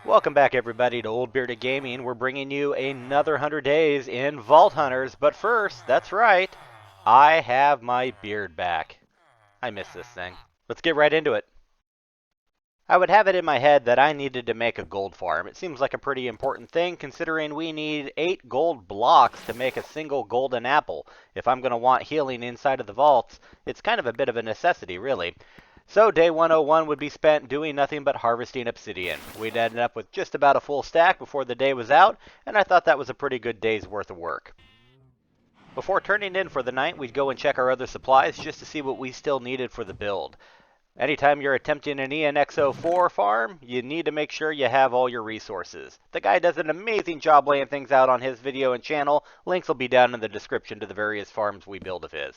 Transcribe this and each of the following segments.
Welcome back everybody to Old Bearded Gaming. We're bringing you another 100 days in Vault Hunters, but first, that's right, I have my beard back. I miss this thing. Let's get right into it. I would have it in my head that I needed to make a gold farm. It seems like a pretty important thing considering we need 8 gold blocks to make a single golden apple. If I'm going to want healing inside of the vaults, it's kind of a bit of a necessity, really. So day 101 would be spent doing nothing but harvesting obsidian. We'd end up with just about a full stack before the day was out, and I thought that was a pretty good day's worth of work. Before turning in for the night, we'd go and check our other supplies just to see what we still needed for the build. Anytime you're attempting an Ianxofour farm, you need to make sure you have all your resources. The guy does an amazing job laying things out on his video and channel. Links will be down in the description to the various farms we build of his.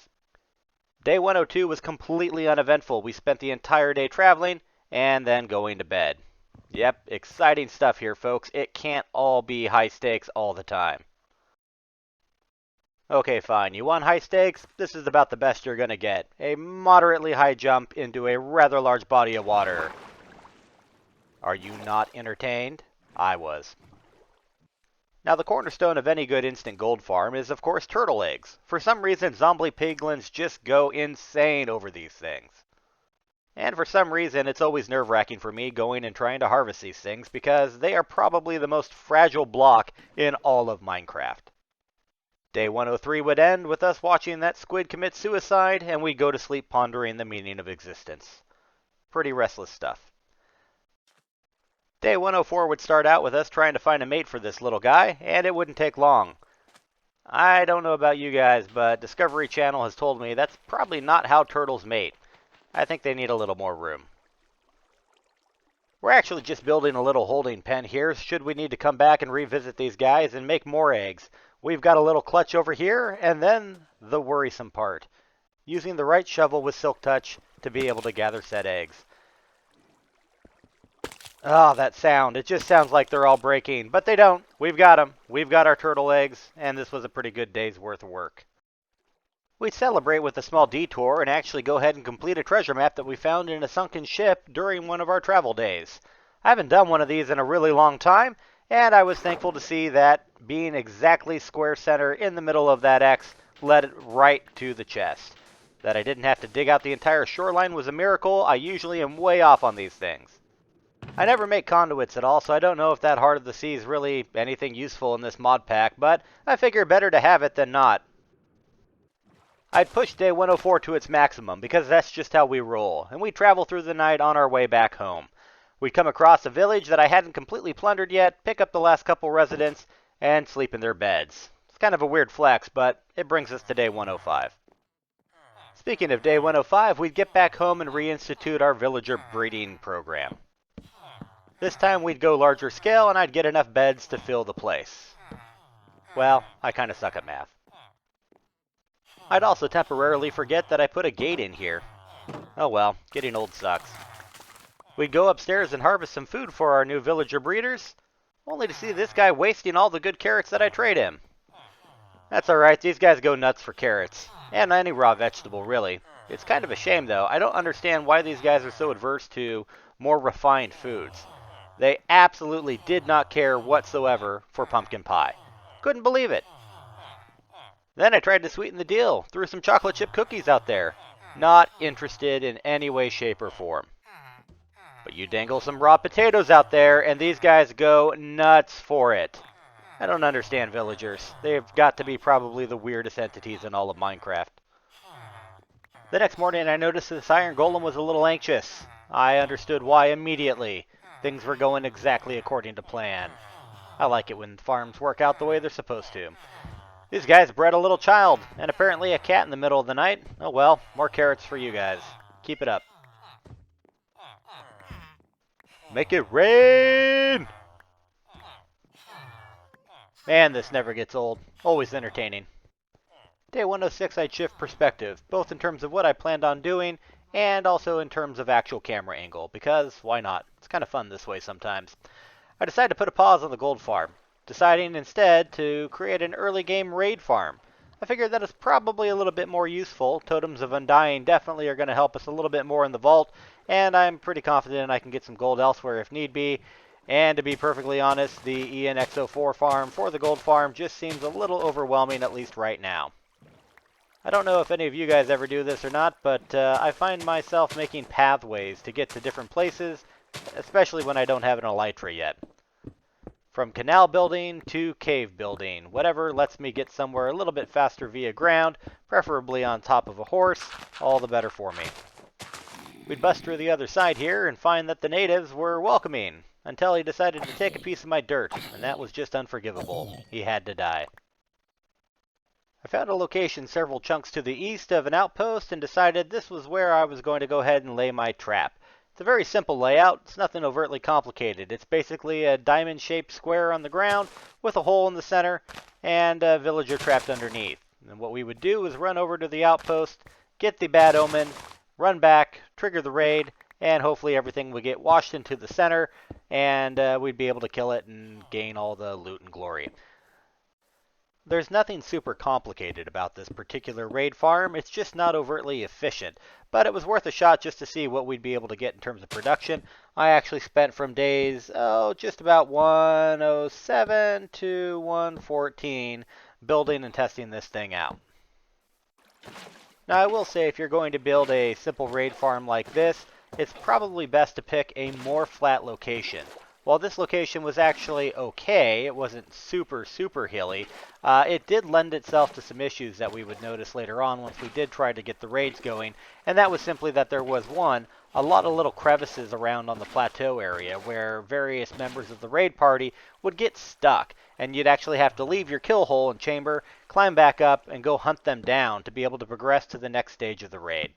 Day 102 was completely uneventful. We spent the entire day traveling and then going to bed. Yep, exciting stuff here, folks. It can't all be high stakes all the time. Okay, fine. You want high stakes? This is about the best you're going to get. A moderately high jump into a rather large body of water. Are you not entertained? I was. Now, the cornerstone of any good instant gold farm is, of course, turtle eggs. For some reason, zombie piglins just go insane over these things. And for some reason, it's always nerve-wracking for me going and trying to harvest these things because they are probably the most fragile block in all of Minecraft. Day 103 would end with us watching that squid commit suicide, and we'd go to sleep pondering the meaning of existence. Pretty restless stuff. Day 104 would start out with us trying to find a mate for this little guy, and it wouldn't take long. I don't know about you guys, but Discovery Channel has told me that's probably not how turtles mate. I think they need a little more room. We're actually just building a little holding pen here should we need to come back and revisit these guys and make more eggs. We've got a little clutch over here, and then the worrisome part. Using the right shovel with Silk Touch to be able to gather said eggs. Oh, that sound. It just sounds like they're all breaking, but they don't. We've got them. We've got our turtle eggs, and this was a pretty good day's worth of work. We'd celebrate with a small detour and actually go ahead and complete a treasure map that we found in a sunken ship during one of our travel days. I haven't done one of these in a really long time, and I was thankful to see that being exactly square center in the middle of that X led it right to the chest. That I didn't have to dig out the entire shoreline was a miracle. I usually am way off on these things. I never make conduits at all, so I don't know if that Heart of the Sea is really anything useful in this mod pack, but I figure better to have it than not. I'd push day 104 to its maximum, because that's just how we roll, and we'd travel through the night on our way back home. We'd come across a village that I hadn't completely plundered yet, pick up the last couple residents, and sleep in their beds. It's kind of a weird flex, but it brings us to day 105. Speaking of day 105, we'd get back home and reinstitute our villager breeding program. This time we'd go larger scale, and I'd get enough beds to fill the place. Well, I kind of suck at math. I'd also temporarily forget that I put a gate in here. Oh well, getting old sucks. We'd go upstairs and harvest some food for our new villager breeders, only to see this guy wasting all the good carrots that I trade him. That's alright, these guys go nuts for carrots, and any raw vegetable really. It's kind of a shame though, I don't understand why these guys are so adverse to more refined foods. They absolutely did not care whatsoever for pumpkin pie. Couldn't believe it. Then I tried to sweeten the deal, threw some chocolate chip cookies out there. Not interested in any way, shape, or form. But you dangle some raw potatoes out there, and these guys go nuts for it. I don't understand villagers. They've got to be probably the weirdest entities in all of Minecraft. The next morning I noticed this iron golem was a little anxious. I understood why immediately. Things were going exactly according to plan. I like it when farms work out the way they're supposed to. These guys bred a little child, and apparently a cat in the middle of the night. Oh well, more carrots for you guys. Keep it up. Make it rain! Man, this never gets old. Always entertaining. Day 106 I'd shift perspective, both in terms of what I planned on doing, and also in terms of actual camera angle, because why not? It's kind of fun this way sometimes. I decided to put a pause on the gold farm, deciding instead to create an early game raid farm. I figured that is probably a little bit more useful. Totems of Undying definitely are going to help us a little bit more in the vault, and I'm pretty confident I can get some gold elsewhere if need be. And to be perfectly honest, the Ianxofour farm for the gold farm just seems a little overwhelming, at least right now. I don't know if any of you guys ever do this or not, but I find myself making pathways to get to different places, especially when I don't have an elytra yet. From canal building to cave building, whatever lets me get somewhere a little bit faster via ground, preferably on top of a horse, all the better for me. We'd bust through the other side here and find that the natives were welcoming, until he decided to take a piece of my dirt, and that was just unforgivable. He had to die. I found a location several chunks to the east of an outpost and decided this was where I was going to go ahead and lay my trap. It's a very simple layout. It's nothing overtly complicated. It's basically a diamond-shaped square on the ground with a hole in the center and a villager trapped underneath. And what we would do is run over to the outpost, get the bad omen, run back, trigger the raid, and hopefully everything would get washed into the center and we'd be able to kill it and gain all the loot and glory. There's nothing super complicated about this particular raid farm. It's just not overtly efficient, but it was worth a shot just to see what we'd be able to get in terms of production. I actually spent from days, just about 107 to 114 building and testing this thing out. Now I will say if you're going to build a simple raid farm like this, it's probably best to pick a more flat location. While this location was actually okay, it wasn't super hilly, it did lend itself to some issues that we would notice later on once we did try to get the raids going, and that was simply that there was a lot of little crevices around on the plateau area where various members of the raid party would get stuck, and you'd actually have to leave your kill hole and chamber, climb back up, and go hunt them down to be able to progress to the next stage of the raid.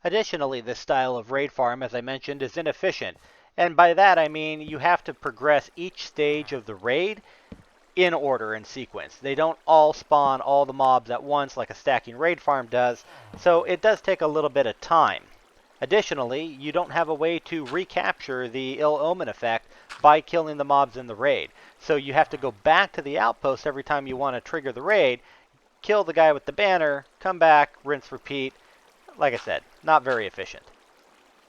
Additionally, this style of raid farm, as I mentioned, is inefficient. And by that I mean you have to progress each stage of the raid in order and sequence. They don't all spawn all the mobs at once like a stacking raid farm does, so it does take a little bit of time. Additionally, you don't have a way to recapture the ill omen effect by killing the mobs in the raid. So you have to go back to the outpost every time you want to trigger the raid, kill the guy with the banner, come back, rinse, repeat. Like I said, not very efficient.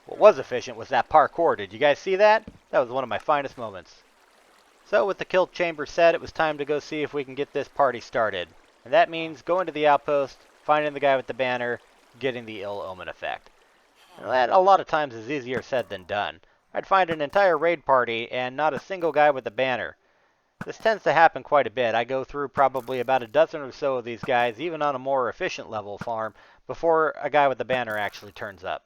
What was efficient was that parkour. Did you guys see that? That was one of my finest moments. So with the kill chamber set, it was time to go see if we can get this party started. And that means going to the outpost, finding the guy with the banner, getting the ill omen effect. And that a lot of times is easier said than done. I'd find an entire raid party and not a single guy with a banner. This tends to happen quite a bit. I go through probably about a dozen or so of these guys, even on a more efficient level farm, before a guy with a banner actually turns up.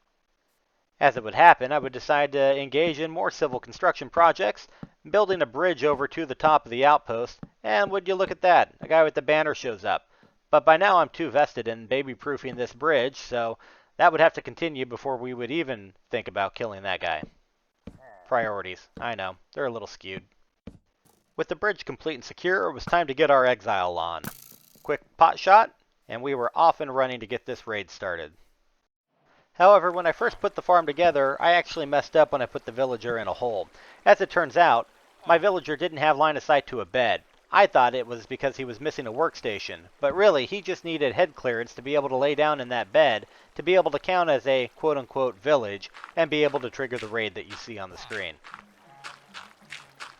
As it would happen, I would decide to engage in more civil construction projects, building a bridge over to the top of the outpost, and would you look at that, a guy with the banner shows up. But by now I'm too vested in baby-proofing this bridge, so that would have to continue before we would even think about killing that guy. Priorities, I know, they're a little skewed. With the bridge complete and secure, it was time to get our exile on. Quick pot shot, and we were off and running to get this raid started. However, when I first put the farm together, I actually messed up when I put the villager in a hole. As it turns out, my villager didn't have line of sight to a bed. I thought it was because he was missing a workstation, but really he just needed head clearance to be able to lay down in that bed, to be able to count as a quote-unquote village, and be able to trigger the raid that you see on the screen.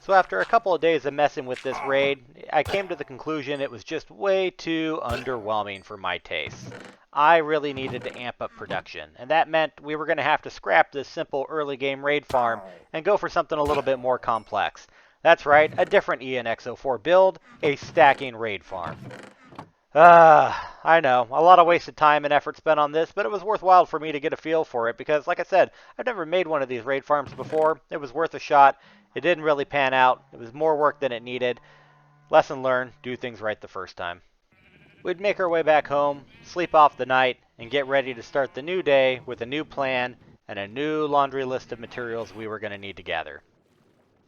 So after a couple of days of messing with this raid, I came to the conclusion it was just way too underwhelming for my tastes. I really needed to amp up production, and that meant we were going to have to scrap this simple early game raid farm and go for something a little bit more complex. That's right, a different Ianxofour build, a stacking raid farm. I know, a lot of wasted time and effort spent on this, but it was worthwhile for me to get a feel for it because, like I said, I've never made one of these raid farms before. It was worth a shot. It didn't really pan out. It was more work than it needed. Lesson learned, do things right the first time. We'd make our way back home, sleep off the night, and get ready to start the new day with a new plan and a new laundry list of materials we were going to need to gather.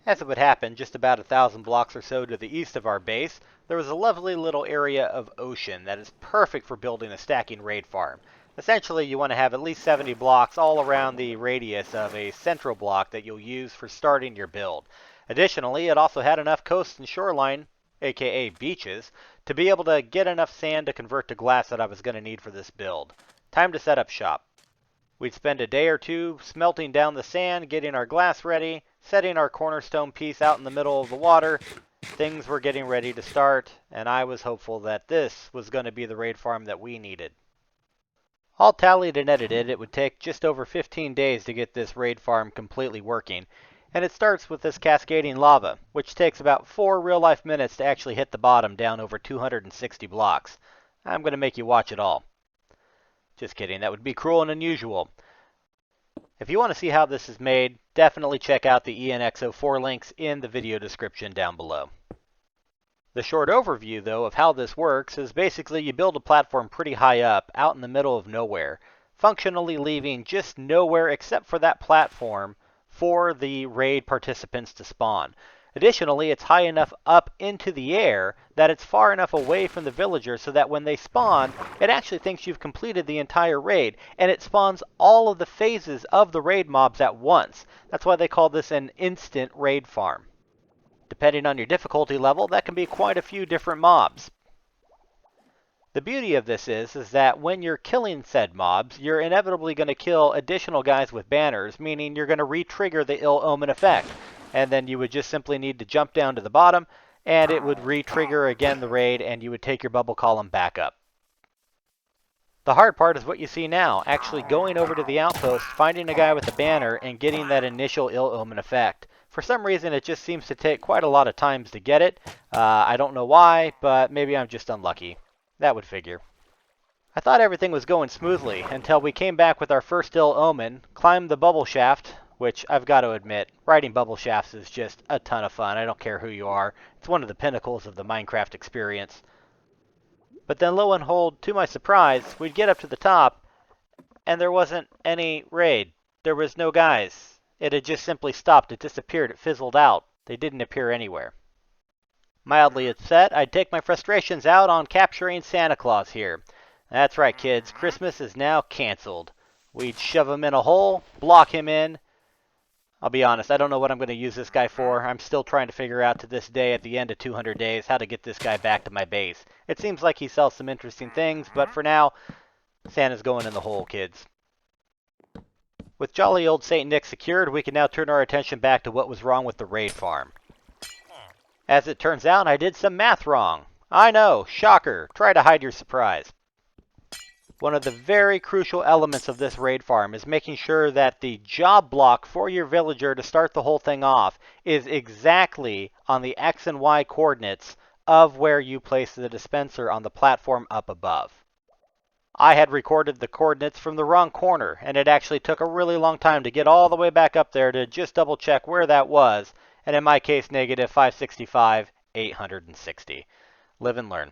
As it would happen, just about 1,000 blocks or so to the east of our base, there was a lovely little area of ocean that is perfect for building a stacking raid farm. Essentially, you want to have at least 70 blocks all around the radius of a central block that you'll use for starting your build. Additionally, it also had enough coast and shoreline, aka beaches, to be able to get enough sand to convert to glass that I was going to need for this build. Time to set up shop. We'd spend a day or two smelting down the sand, getting our glass ready, setting our cornerstone piece out in the middle of the water. Things were getting ready to start, and I was hopeful that this was going to be the raid farm that we needed. All tallied and edited, it would take just over 15 days to get this raid farm completely working. And it starts with this cascading lava, which takes about 4 real-life minutes to actually hit the bottom down over 260 blocks. I'm going to make you watch it all. Just kidding, that would be cruel and unusual. If you want to see how this is made, definitely check out the Ianxofour links in the video description down below. The short overview, though, of how this works is basically you build a platform pretty high up, out in the middle of nowhere, functionally leaving just nowhere except for that platform for the raid participants to spawn. Additionally, it's high enough up into the air that it's far enough away from the villagers so that when they spawn, it actually thinks you've completed the entire raid, and it spawns all of the phases of the raid mobs at once. That's why they call this an instant raid farm. Depending on your difficulty level, that can be quite a few different mobs. The beauty of this is that when you're killing said mobs, you're inevitably going to kill additional guys with banners, meaning you're going to re-trigger the ill omen effect. And then you would just simply need to jump down to the bottom, and it would re-trigger again the raid, and you would take your bubble column back up. The hard part is what you see now, actually going over to the outpost, finding a guy with a banner, and getting that initial ill omen effect. For some reason, it just seems to take quite a lot of times to get it. I don't know why, but maybe I'm just unlucky. That would figure. I thought everything was going smoothly until we came back with our first ill omen, climbed the bubble shaft, which I've got to admit, riding bubble shafts is just a ton of fun. I don't care who you are. It's one of the pinnacles of the Minecraft experience. But then lo and behold, to my surprise, we'd get up to the top, and there wasn't any raid. There was no guys. It had just simply stopped. It disappeared. It fizzled out. They didn't appear anywhere. Mildly upset, I'd take my frustrations out on capturing Santa Claus here. That's right, kids. Christmas is now canceled. We'd shove him in a hole, block him in. I'll be honest, I don't know what I'm going to use this guy for. I'm still trying to figure out to this day, at the end of 200 days, how to get this guy back to my base. It seems like he sells some interesting things, but for now, Santa's going in the hole, kids. With jolly old St. Nick secured, we can now turn our attention back to what was wrong with the raid farm. As it turns out, I did some math wrong. I know, shocker. Try to hide your surprise. One of the very crucial elements of this raid farm is making sure that the job block for your villager to start the whole thing off is exactly on the X and Y coordinates of where you place the dispenser on the platform up above. I had recorded the coordinates from the wrong corner, and it actually took a really long time to get all the way back up there to just double check where that was, and in my case, negative 565, 860. Live and learn.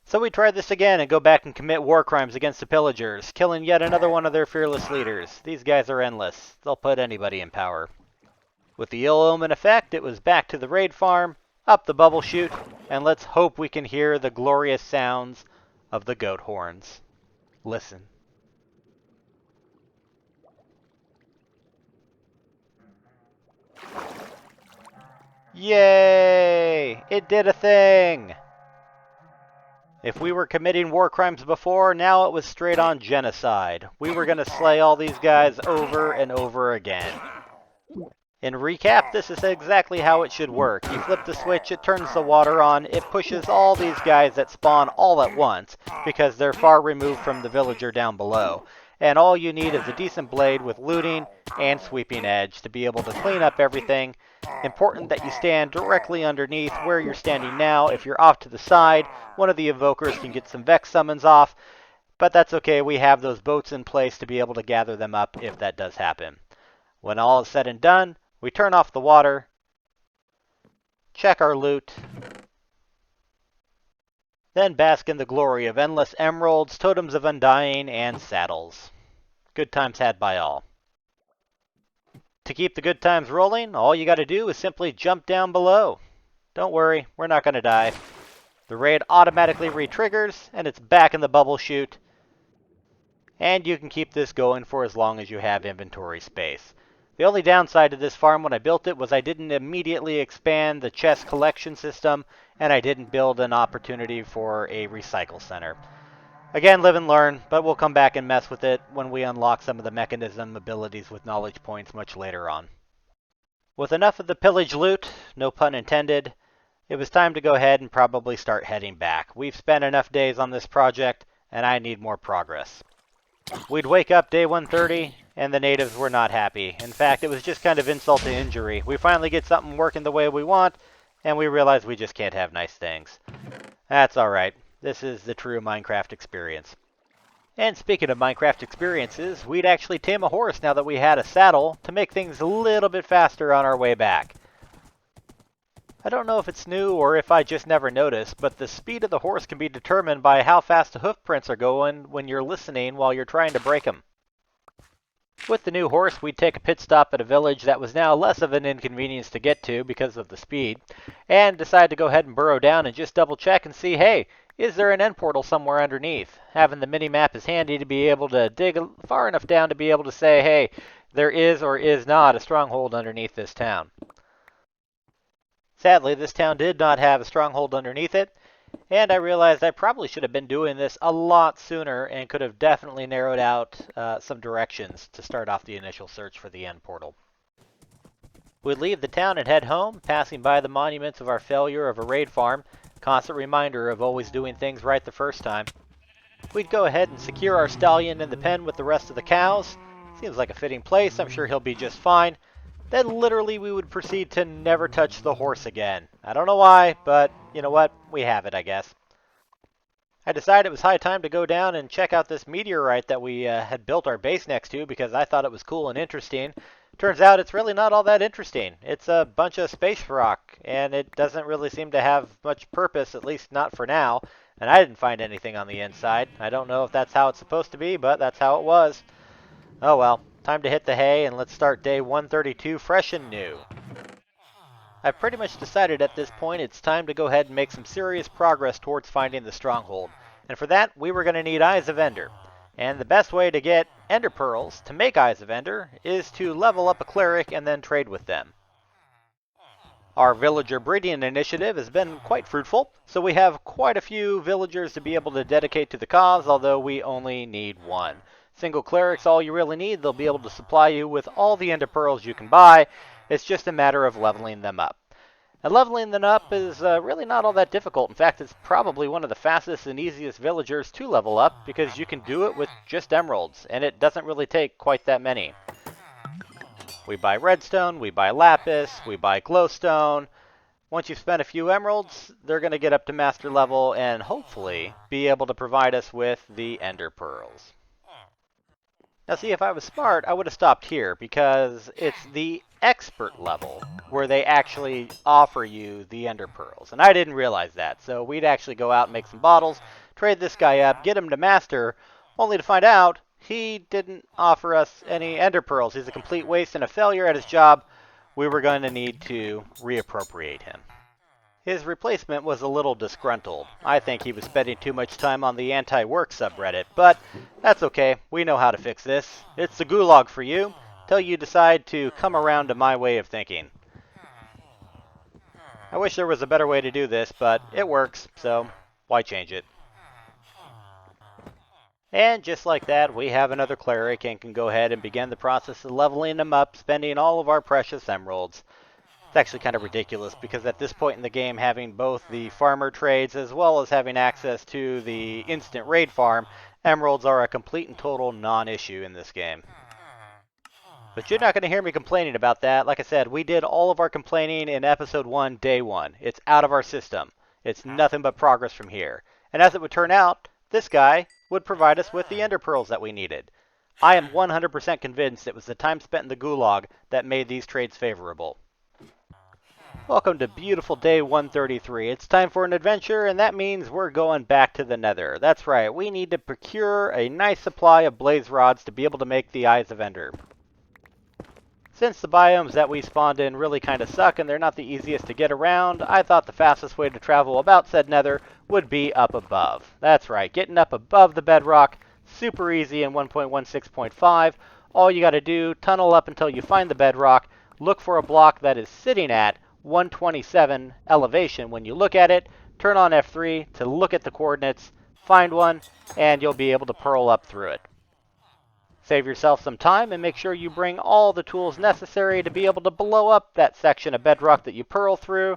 So we try this again and go back and commit war crimes against the pillagers, killing yet another one of their fearless leaders. These guys are endless. They'll put anybody in power. With the ill omen effect, it was back to the raid farm, up the bubble chute, and let's hope we can hear the glorious sounds of the goat horns. Listen. Yay! It did a thing! If we were committing war crimes before, now it was straight on genocide. We were going to slay all these guys over and over again. In recap, this is exactly how it should work. You flip the switch, it turns the water on, it pushes all these guys that spawn all at once, because they're far removed from the villager down below. And all you need is a decent blade with looting and sweeping edge to be able to clean up everything. Important that you stand directly underneath where you're standing now. If you're off to the side, one of the evokers can get some Vex summons off, but that's okay, we have those boats in place to be able to gather them up if that does happen. When all is said and done, we turn off the water, check our loot, then bask in the glory of endless emeralds, totems of undying, and saddles. Good times had by all. To keep the good times rolling, all you gotta do is simply jump down below. Don't worry, we're not gonna die. The raid automatically re-triggers, and it's back in the bubble chute. And you can keep this going for as long as you have inventory space. The only downside to this farm when I built it was I didn't immediately expand the chest collection system, and I didn't build an opportunity for a recycle center. Again, live and learn, but we'll come back and mess with it when we unlock some of the mechanism abilities with knowledge points much later on. With enough of the pillage loot, no pun intended, it was time to go ahead and probably start heading back. We've spent enough days on this project, and I need more progress. We'd wake up day 130, and the natives were not happy. In fact, it was just kind of insult to injury. We finally get something working the way we want, and we realize we just can't have nice things. That's alright. This is the true Minecraft experience. And speaking of Minecraft experiences, we'd actually tame a horse now that we had a saddle to make things a little bit faster on our way back. I don't know if it's new or if I just never noticed, but the speed of the horse can be determined by how fast the hoof prints are going when you're listening while you're trying to break them. With the new horse, we'd take a pit stop at a village that was now less of an inconvenience to get to because of the speed, and decide to go ahead and burrow down and just double check and see, hey, is there an end portal somewhere underneath? Having the mini-map is handy to be able to dig far enough down to be able to say, hey, there is or is not a stronghold underneath this town. Sadly, this town did not have a stronghold underneath it, and I realized I probably should have been doing this a lot sooner and could have definitely narrowed out some directions to start off the initial search for the end portal. We'd leave the town and head home, passing by the monuments of our failure of a raid farm, constant reminder of always doing things right the first time. We'd go ahead and secure our stallion in the pen with the rest of the cows. Seems like a fitting place, I'm sure he'll be just fine. Then literally we would proceed to never touch the horse again. I don't know why, but you know what? We have it, I guess. I decided it was high time to go down and check out this meteorite that we had built our base next to because I thought it was cool and interesting. Turns out it's really not all that interesting. It's a bunch of space rock, and it doesn't really seem to have much purpose, at least not for now. And I didn't find anything on the inside. I don't know if that's how it's supposed to be, but that's how it was. Oh well. Time to hit the hay, and let's start day 132 fresh and new. I've pretty much decided at this point it's time to go ahead and make some serious progress towards finding the stronghold. And for that, we were going to need Eyes of Ender. And the best way to get Ender Pearls to make Eyes of Ender is to level up a cleric and then trade with them. Our villager breeding initiative has been quite fruitful, so we have quite a few villagers to be able to dedicate to the cause, although we only need one. Single cleric's all you really need. They'll be able to supply you with all the ender pearls you can buy. It's just a matter of leveling them up. And leveling them up is really not all that difficult. In fact, it's probably one of the fastest and easiest villagers to level up because you can do it with just emeralds, and it doesn't really take quite that many. We buy redstone, we buy lapis, we buy glowstone. Once you've spent a few emeralds, they're going to get up to master level and hopefully be able to provide us with the ender pearls. Now see, if I was smart, I would have stopped here, because it's the expert level where they actually offer you the ender pearls. And I didn't realize that, so we'd actually go out and make some bottles, trade this guy up, get him to master, only to find out he didn't offer us any ender pearls. He's a complete waste and a failure at his job. We were going to need to reappropriate him. His replacement was a little disgruntled. I think he was spending too much time on the anti-work subreddit, but that's okay. We know how to fix this. It's the gulag for you, till you decide to come around to my way of thinking. I wish there was a better way to do this, but it works, so why change it? And just like that, we have another cleric and can go ahead and begin the process of leveling him up, spending all of our precious emeralds. It's actually kind of ridiculous because at this point in the game, having both the farmer trades as well as having access to the instant raid farm, emeralds are a complete and total non-issue in this game. But you're not going to hear me complaining about that. Like I said, we did all of our complaining in episode 1, day 1. It's out of our system. It's nothing but progress from here. And as it would turn out, this guy would provide us with the ender pearls that we needed. I am 100% convinced it was the time spent in the gulag that made these trades favorable. Welcome to beautiful day 133. It's time for an adventure, and that means we're going back to the nether. That's right, we need to procure a nice supply of blaze rods to be able to make the Eyes of Ender. Since the biomes that we spawned in really kind of suck and they're not the easiest to get around, I thought the fastest way to travel about said nether would be up above. That's right, getting up above the bedrock, super easy in 1.16.5. All you gotta do, tunnel up until you find the bedrock, look for a block that is sitting at 127 elevation. When you look at it, turn on F3 to look at the coordinates, find one, and you'll be able to pearl up through it. Save yourself some time and make sure you bring all the tools necessary to be able to blow up that section of bedrock that you pearl through.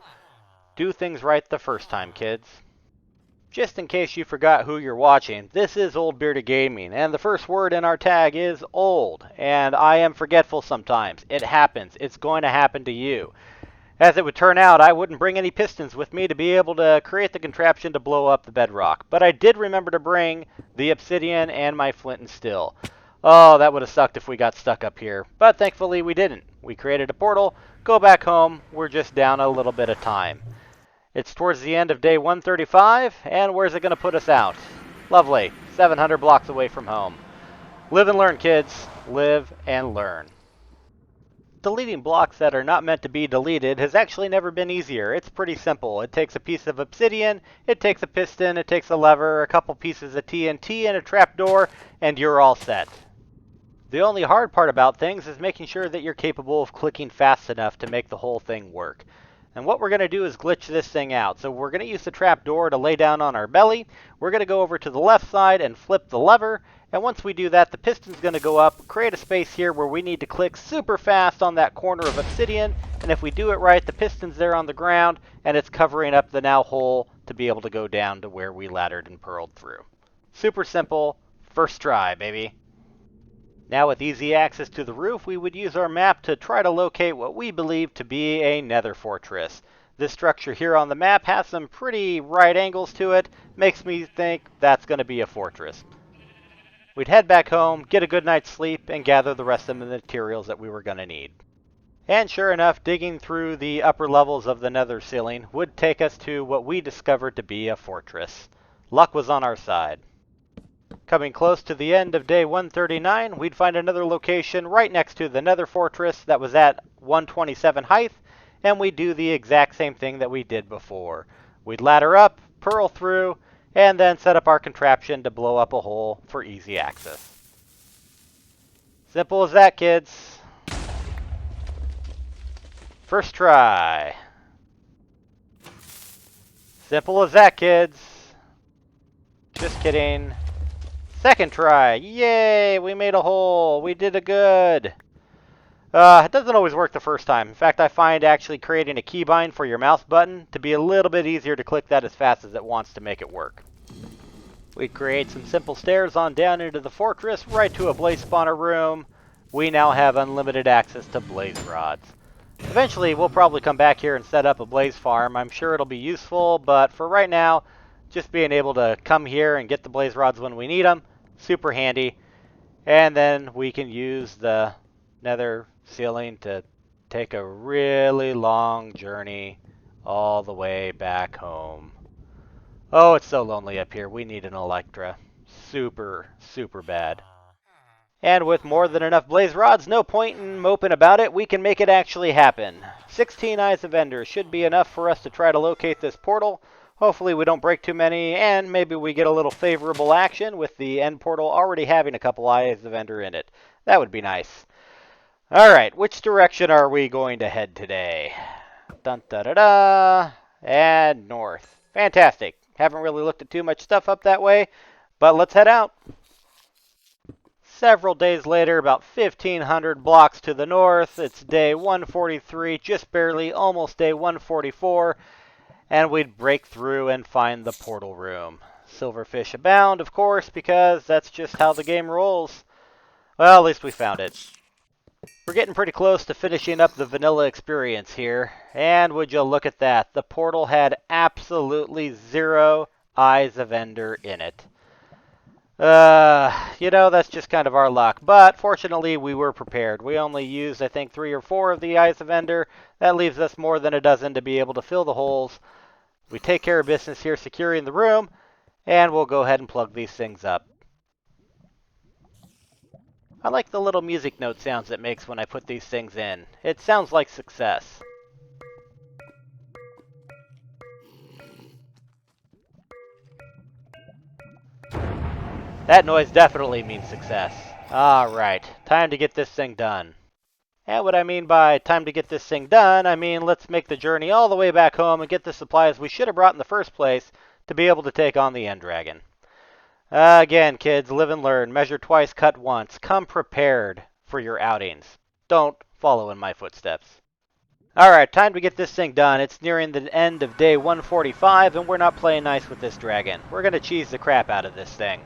Do things right the first time, kids. Just in case you forgot who you're watching, this is OldBeardedGaming, and the first word in our tag is old, and I am forgetful sometimes. It happens. It's going to happen to you. As it would turn out, I wouldn't bring any pistons with me to be able to create the contraption to blow up the bedrock, but I did remember to bring the obsidian and my flint and steel. Oh, that would have sucked if we got stuck up here, but thankfully we didn't. We created a portal, go back home, we're just down a little bit of time. It's towards the end of day 135, and where's it going to put us out? Lovely, 700 blocks away from home. Live and learn, kids. Live and learn. Deleting blocks that are not meant to be deleted has actually never been easier. It's pretty simple. It takes a piece of obsidian, it takes a piston, it takes a lever, a couple pieces of TNT, and a trapdoor, and you're all set. The only hard part about things is making sure that you're capable of clicking fast enough to make the whole thing work. And what we're going to do is glitch this thing out. So we're going to use the trapdoor to lay down on our belly. We're going to go over to the left side and flip the lever. And once we do that, the piston's going to go up, create a space here where we need to click super fast on that corner of obsidian. And if we do it right, the piston's there on the ground, and it's covering up the now hole to be able to go down to where we laddered and pearled through. Super simple. First try, baby. Now with easy access to the roof, we would use our map to try to locate what we believe to be a nether fortress. This structure here on the map has some pretty right angles to it, makes me think that's going to be a fortress. We'd head back home, get a good night's sleep, and gather the rest of the materials that we were going to need. And sure enough, digging through the upper levels of the nether ceiling would take us to what we discovered to be a fortress. Luck was on our side. Coming close to the end of day 139, we'd find another location right next to the nether fortress that was at 127 height, and we'd do the exact same thing that we did before. We'd ladder up, pearl through, and then set up our contraption to blow up a hole for easy access. Simple as that, kids. First try. Simple as that, kids. Just kidding. Second try. Yay, we made a hole. We did it good. It doesn't always work the first time. In fact, I find actually creating a keybind for your mouse button to be a little bit easier to click that as fast as it wants to make it work. We create some simple stairs on down into the fortress, right to a blaze spawner room. We now have unlimited access to blaze rods. Eventually, we'll probably come back here and set up a blaze farm. I'm sure it'll be useful, but for right now, just being able to come here and get the blaze rods when we need them, super handy. And then we can use the nether ceiling to take a really long journey all the way back home. Oh, it's so lonely up here. We need an Electra. Super, super bad. And with more than enough blaze rods, no point in moping about it, we can make it actually happen. 16 Eyes of Ender should be enough for us to try to locate this portal. Hopefully we don't break too many, and maybe we get a little favorable action with the end portal already having a couple Eyes of Ender in it. That would be nice. Alright, which direction are we going to head today? Dun da da da. And north. Fantastic. Haven't really looked at too much stuff up that way, but let's head out. Several days later, about 1,500 blocks to the north, it's day 143, just barely, almost day 144, and we'd break through and find the portal room. Silverfish abound, of course, because that's just how the game rolls. Well, at least we found it. We're getting pretty close to finishing up the vanilla experience here, and would you look at that, the portal had absolutely 0 Eyes of Ender in it. You know, that's just kind of our luck. But fortunately, we were prepared. We only used, I think, 3 or 4 of the Eyes of Ender. That leaves us more than a dozen to be able to fill the holes. We take care of business here securing the room, and we'll go ahead and plug these things up. I like the little music note sounds it makes when I put these things in. It sounds like success. That noise definitely means success. Alright, time to get this thing done. And what I mean by time to get this thing done, I mean let's make the journey all the way back home and get the supplies we should have brought in the first place to be able to take on the End Dragon. Again, kids, live and learn. Measure twice, cut once. Come prepared for your outings. Don't follow in my footsteps. Alright, time to get this thing done. It's nearing the end of day 145, and we're not playing nice with this dragon. We're going to cheese the crap out of this thing.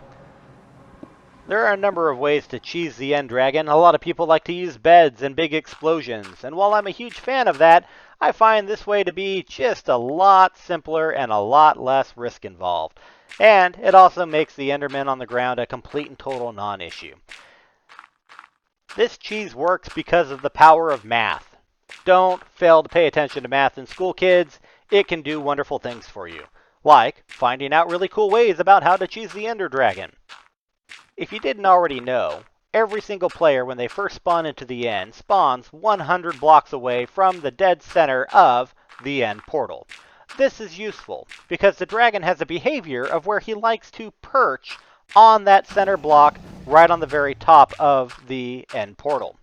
There are a number of ways to cheese the end dragon. A lot of people like to use beds and big explosions, and while I'm a huge fan of that, I find this way to be just a lot simpler and a lot less risk involved. And it also makes the Enderman on the ground a complete and total non-issue. This cheese works because of the power of math. Don't fail to pay attention to math in school, kids. It can do wonderful things for you, like finding out really cool ways about how to cheese the Ender Dragon. If you didn't already know, every single player when they first spawn into the end spawns 100 blocks away from the dead center of the end portal. This is useful because the dragon has a behavior of where he likes to perch on that center block right on the very top of the end portal.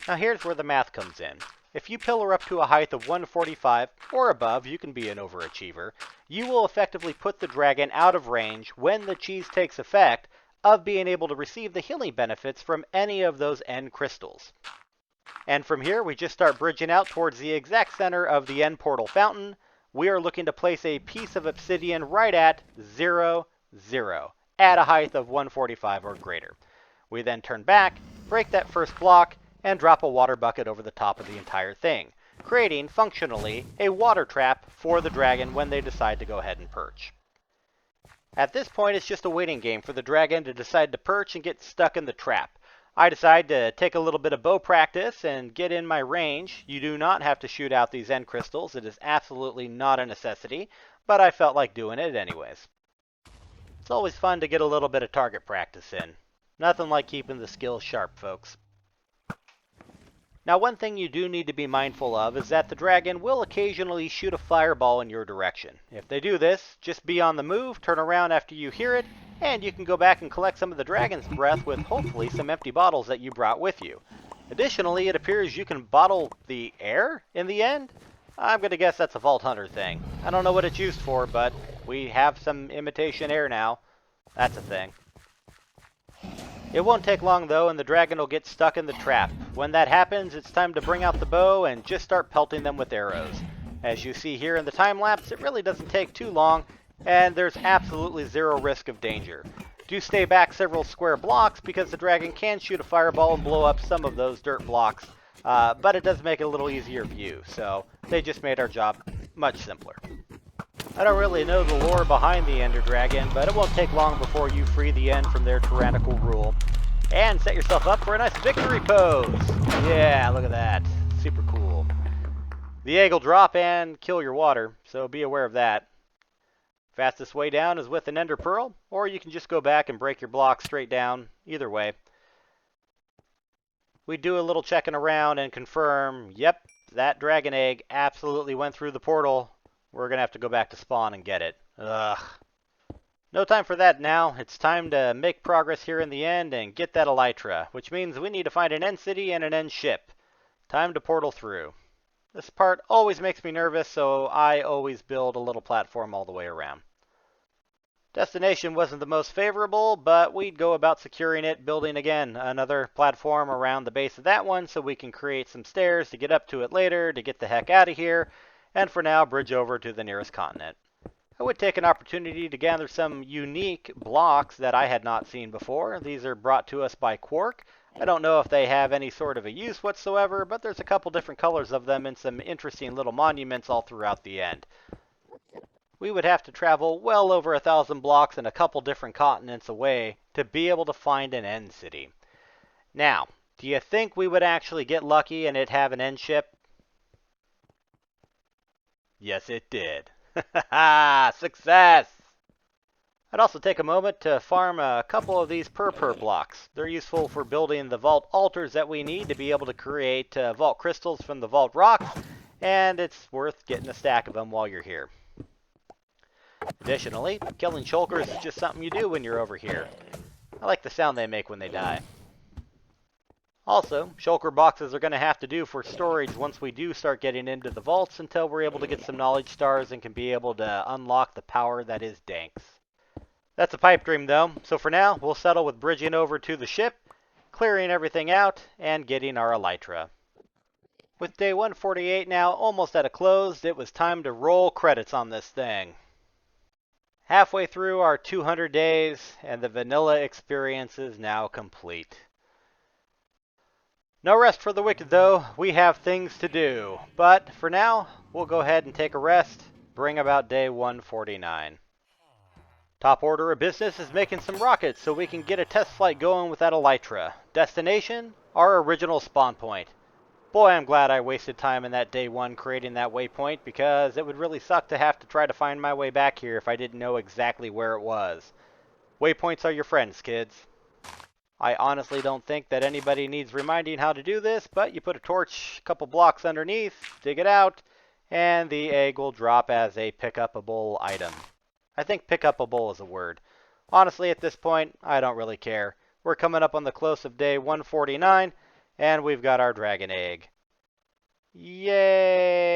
Now here's where the math comes in. If you pillar up to a height of 145 or above, you can be an overachiever, you will effectively put the dragon out of range when the cheese takes effect of being able to receive the healing benefits from any of those end crystals. And from here, we just start bridging out towards the exact center of the end portal fountain. We are looking to place a piece of obsidian right at 0, 0, at a height of 145 or greater. We then turn back, break that first block, and drop a water bucket over the top of the entire thing, creating, functionally, a water trap for the dragon when they decide to go ahead and perch. At this point, it's just a waiting game for the dragon to decide to perch and get stuck in the trap. I decide to take a little bit of bow practice and get in my range. You do not have to shoot out these end crystals. It is absolutely not a necessity, but I felt like doing it anyways. It's always fun to get a little bit of target practice in. Nothing like keeping the skills sharp, folks. Now, one thing you do need to be mindful of is that the dragon will occasionally shoot a fireball in your direction. If they do this, just be on the move, turn around after you hear it, and you can go back and collect some of the dragon's breath with hopefully some empty bottles that you brought with you. Additionally, it appears you can bottle the air in the end. I'm going to guess that's a Vault Hunter thing. I don't know what it's used for, but we have some imitation air now. That's a thing. It won't take long though, and the dragon will get stuck in the trap. When that happens, it's time to bring out the bow and just start pelting them with arrows. As you see here in the time lapse, it really doesn't take too long, and there's absolutely zero risk of danger. Do stay back several square blocks because the dragon can shoot a fireball and blow up some of those dirt blocks, but it does make it a little easier view, so they just made our job much simpler. I don't really know the lore behind the Ender Dragon, but it won't take long before you free the End from their tyrannical rule. And set yourself up for a nice victory pose! Yeah, look at that. Super cool. The egg will drop and kill your water, so be aware of that. Fastest way down is with an Ender Pearl, or you can just go back and break your block straight down. Either way. We do a little checking around and confirm, yep, that dragon egg absolutely went through the portal. We're going to have to go back to spawn and get it. Ugh. No time for that now. It's time to make progress here in the end and get that elytra, which means we need to find an end city and an end ship. Time to portal through. This part always makes me nervous, so I always build a little platform all the way around. Destination wasn't the most favorable, but we'd go about securing it, building again another platform around the base of that one so we can create some stairs to get up to it later to get the heck out of here. And for now, bridge over to the nearest continent. I would take an opportunity to gather some unique blocks that I had not seen before. These are brought to us by Quark. I don't know if they have any sort of a use whatsoever, but there's a couple different colors of them and some interesting little monuments all throughout the end. We would have to travel well over 1,000 blocks and a couple different continents away to be able to find an end city. Now, do you think we would actually get lucky and it have an end ship? Yes, it did. Success! I'd also take a moment to farm a couple of these purpur blocks. They're useful for building the vault altars that we need to be able to create vault crystals from the vault rocks, and it's worth getting a stack of them while you're here. Additionally, killing shulkers is just something you do when you're over here. I like the sound they make when they die. Also, shulker boxes are going to have to do for storage once we do start getting into the vaults until we're able to get some knowledge stars and can be able to unlock the power that is Danks. That's a pipe dream though, so for now we'll settle with bridging over to the ship, clearing everything out, and getting our elytra. With day 148 now almost at a close, it was time to roll credits on this thing. Halfway through our 200 days, and the vanilla experience is now complete. No rest for the wicked though, we have things to do. But for now, we'll go ahead and take a rest, bring about day 149. Top order of business is making some rockets so we can get a test flight going with that elytra. Destination, our original spawn point. Boy, I'm glad I wasted time in that day 1 creating that waypoint, because it would really suck to have to try to find my way back here if I didn't know exactly where it was. Waypoints are your friends, kids. I honestly don't think that anybody needs reminding how to do this, but you put a torch a couple blocks underneath, dig it out, and the egg will drop as a pick-upable item. I think pick-upable is a word. Honestly, at this point, I don't really care. We're coming up on the close of day 149, and we've got our dragon egg. Yay!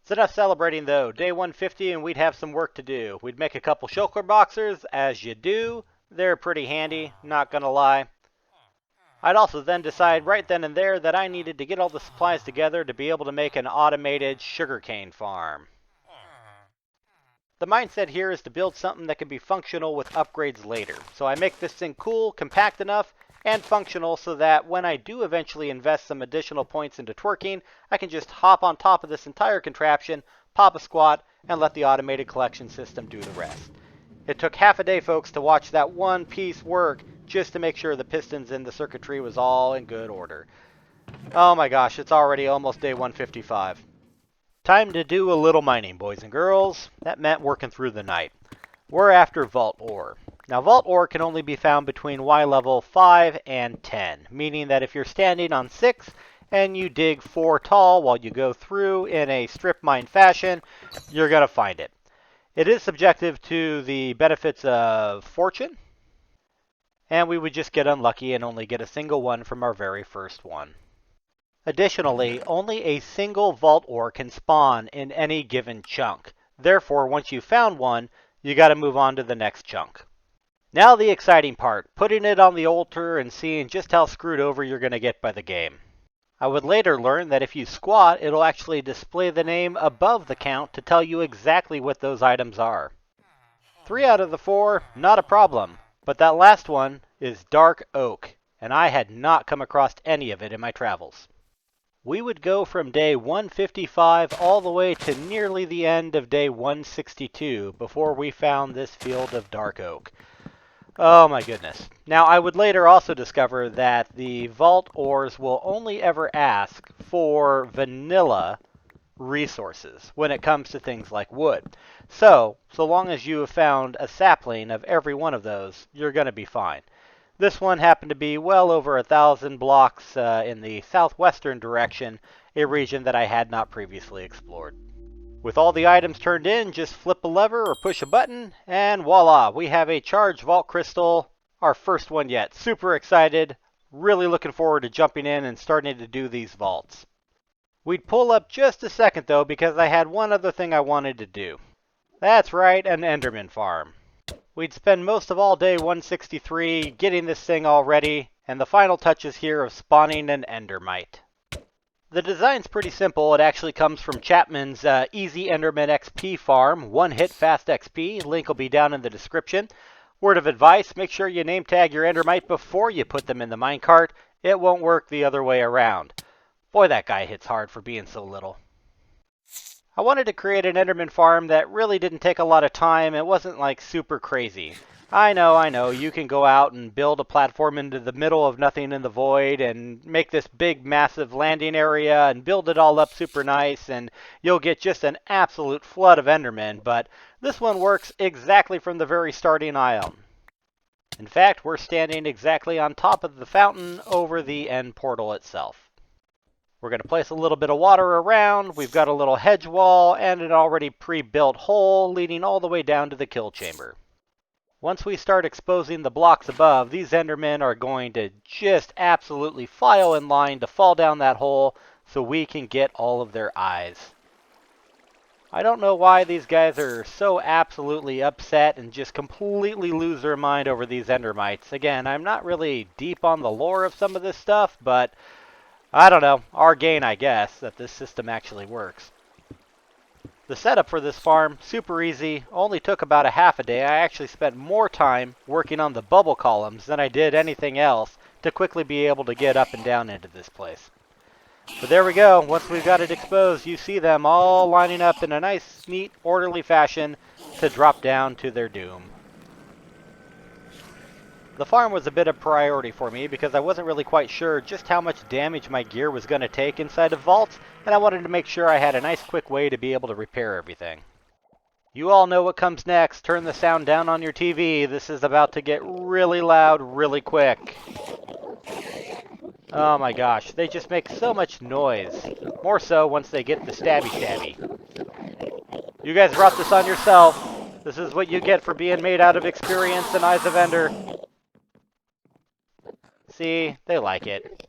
It's enough celebrating though. Day 150 and we'd have some work to do. We'd make a couple shulker boxers, as you do. They're pretty handy, not gonna lie. I'd also then decide right then and there that I needed to get all the supplies together to be able to make an automated sugarcane farm. The mindset here is to build something that can be functional with upgrades later. So I make this thing cool, compact enough, and functional so that when I do eventually invest some additional points into twerking, I can just hop on top of this entire contraption, pop a squat, and let the automated collection system do the rest. It took half a day, folks, to watch that one piece work just to make sure the pistons in the circuitry was all in good order. Oh my gosh, it's already almost day 155. Time to do a little mining, boys and girls. That meant working through the night. We're after vault ore. Now, vault ore can only be found between Y level 5 and 10, meaning that if you're standing on 6 and you dig 4 tall while you go through in a strip mine fashion, you're going to find it. It is subjective to the benefits of fortune, and we would just get unlucky and only get a single one from our very first one. Additionally, only a single vault ore can spawn in any given chunk. Therefore, once you've found one, you got to move on to the next chunk. Now the exciting part, putting it on the altar and seeing just how screwed over you're going to get by the game. I would later learn that if you squat, it'll actually display the name above the count to tell you exactly what those items are. 3 out of the 4, not a problem, but that last one is dark oak, and I had not come across any of it in my travels. We would go from day 155 all the way to nearly the end of day 162 before we found this field of dark oak. Oh my goodness. Now, I would later also discover that the vault ores will only ever ask for vanilla resources when it comes to things like wood. So long as you have found a sapling of every one of those, you're going to be fine. This one happened to be well over 1,000 blocks in the southwestern direction, a region that I had not previously explored. With all the items turned in, just flip a lever or push a button, and voila, we have a charged vault crystal, our first one yet. Super excited, really looking forward to jumping in and starting to do these vaults. We'd pull up just a second though, because I had one other thing I wanted to do. That's right, an Enderman Farm. We'd spend most of all day 163 getting this thing all ready, and the final touches here of spawning an Endermite. The design's pretty simple. It actually comes from Chapman's Easy Enderman XP farm, one hit fast XP. Link will be down in the description. Word of advice, make sure you name tag your Endermite before you put them in the minecart. It won't work the other way around. Boy, that guy hits hard for being so little. I wanted to create an Enderman farm that really didn't take a lot of time. It wasn't like super crazy. I know, you can go out and build a platform into the middle of nothing in the void and make this big massive landing area and build it all up super nice and you'll get just an absolute flood of Endermen, but this one works exactly from the very starting island. In fact, we're standing exactly on top of the fountain over the end portal itself. We're going to place a little bit of water around, we've got a little hedge wall, and an already pre-built hole leading all the way down to the kill chamber. Once we start exposing the blocks above, these Endermen are going to just absolutely file in line to fall down that hole so we can get all of their eyes. I don't know why these guys are so absolutely upset and just completely lose their mind over these Endermites. Again, I'm not really deep on the lore of some of this stuff, but I don't know. Our gain, I guess, that this system actually works. The setup for this farm, super easy, only took about a half a day. I actually spent more time working on the bubble columns than I did anything else to quickly be able to get up and down into this place. But there we go. Once we've got it exposed, you see them all lining up in a nice, neat, orderly fashion to drop down to their doom. The farm was a bit of priority for me because I wasn't really quite sure just how much damage my gear was going to take inside of vaults, and I wanted to make sure I had a nice quick way to be able to repair everything. You all know what comes next. Turn the sound down on your TV. This is about to get really loud really quick. Oh my gosh, they just make so much noise. More so once they get the stabby. You guys brought this on yourself. This is what you get for being made out of experience and Eyes of Ender. See, they like it.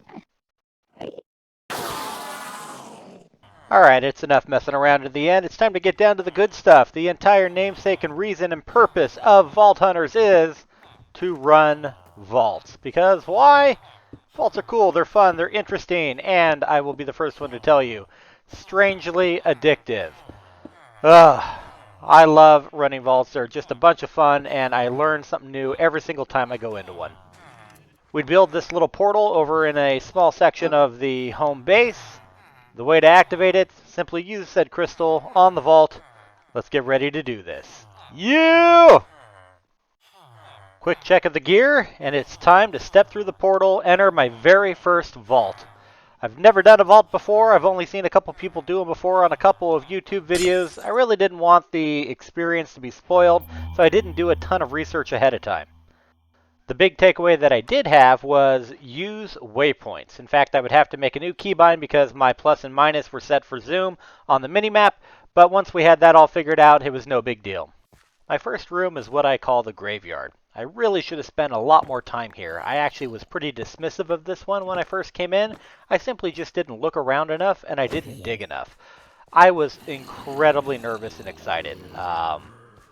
Alright, it's enough messing around in the end. It's time to get down to the good stuff. The entire namesake and reason and purpose of Vault Hunters is to run vaults. Because why? Vaults are cool, they're fun, they're interesting, and I will be the first one to tell you, strangely addictive. Ugh, I love running vaults. They're just a bunch of fun, and I learn something new every single time I go into one. We'd build this little portal over in a small section of the home base. The way to activate it, simply use said crystal on the vault. Let's get ready to do this. Yeah! Quick check of the gear, and it's time to step through the portal, enter my very first vault. I've never done a vault before. I've only seen a couple people do them before on a couple of YouTube videos. I really didn't want the experience to be spoiled, so I didn't do a ton of research ahead of time. The big takeaway that I did have was use waypoints. In fact, I would have to make a new keybind because my plus and minus were set for zoom on the minimap, but once we had that all figured out, it was no big deal. My first room is what I call the graveyard. I really should have spent a lot more time here. I actually was pretty dismissive of this one when I first came in. I simply just didn't look around enough, and I didn't dig enough. I was incredibly nervous and excited.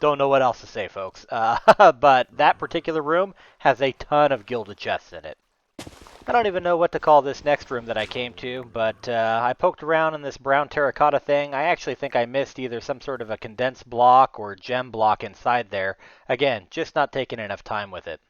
Don't know what else to say, folks. But that particular room has a ton of gilded chests in it. I don't even know what to call this next room that I came to, but I poked around in this brown terracotta thing. I actually think I missed either some sort of a condensed block or gem block inside there. Again, just not taking enough time with it.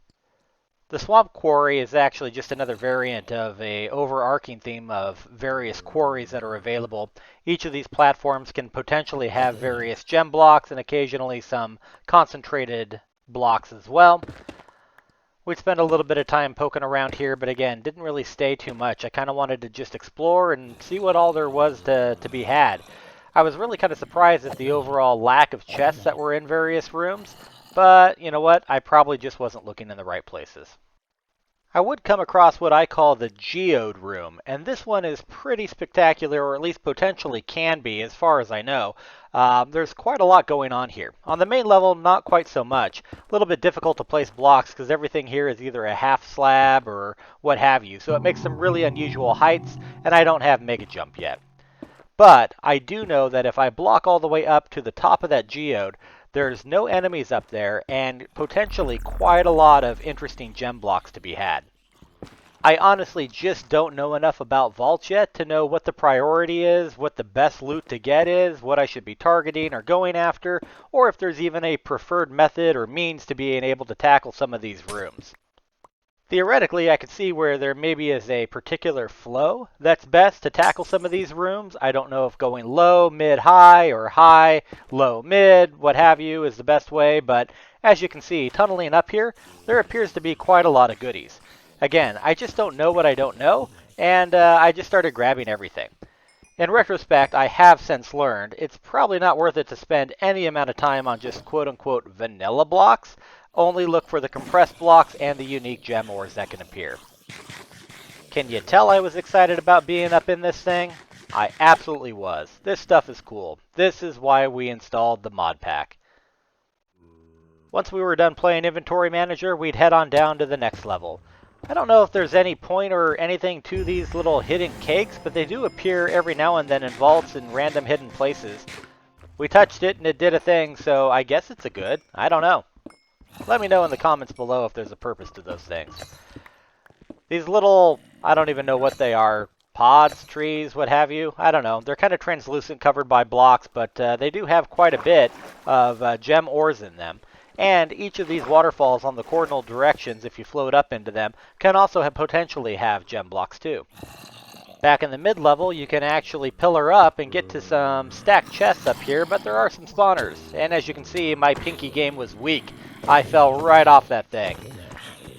The swamp quarry is actually just another variant of a overarching theme of various quarries that are available. Each of these platforms can potentially have various gem blocks and occasionally some concentrated blocks as well. We'd spend a little bit of time poking around here, but again, didn't really stay too much. I kind of wanted to just explore and see what all there was to be had. I was really kind of surprised at the overall lack of chests that were in various rooms, but you know what? I probably just wasn't looking in the right places. I would come across what I call the geode room, and this one is pretty spectacular, or at least potentially can be, as far as I know. There's quite a lot going on here. On the main level, not quite so much. A little bit difficult to place blocks because everything here is either a half slab or what have you, so it makes some really unusual heights, and I don't have Mega Jump yet. But I do know that if I block all the way up to the top of that geode, there's no enemies up there, and potentially quite a lot of interesting gem blocks to be had. I honestly just don't know enough about vaults yet to know what the priority is, what the best loot to get is, what I should be targeting or going after, or if there's even a preferred method or means to being able to tackle some of these rooms. Theoretically, I could see where there maybe is a particular flow that's best to tackle some of these rooms. I don't know if going low, mid, high, or high, low, mid, what have you, is the best way, but as you can see, tunneling up here, there appears to be quite a lot of goodies. Again, I just don't know what I don't know, and I just started grabbing everything. In retrospect, I have since learned it's probably not worth it to spend any amount of time on just quote-unquote vanilla blocks. Only look for the compressed blocks and the unique gem ores that can appear. Can you tell I was excited about being up in this thing? I absolutely was. This stuff is cool. This is why we installed the mod pack. Once we were done playing Inventory Manager, we'd head on down to the next level. I don't know if there's any point or anything to these little hidden cakes, but they do appear every now and then in vaults and random hidden places. We touched it and it did a thing, so I guess it's a good. I don't know. Let me know in the comments below if there's a purpose to those things. These little, I don't even know what they are, pods, trees, what have you. I don't know. They're kind of translucent, covered by blocks, but they do have quite a bit of gem ores in them. And each of these waterfalls on the cardinal directions, if you float up into them, can also potentially have gem blocks too. Back in the mid-level, you can actually pillar up and get to some stacked chests up here, but there are some spawners. And as you can see, my pinky game was weak. I fell right off that thing.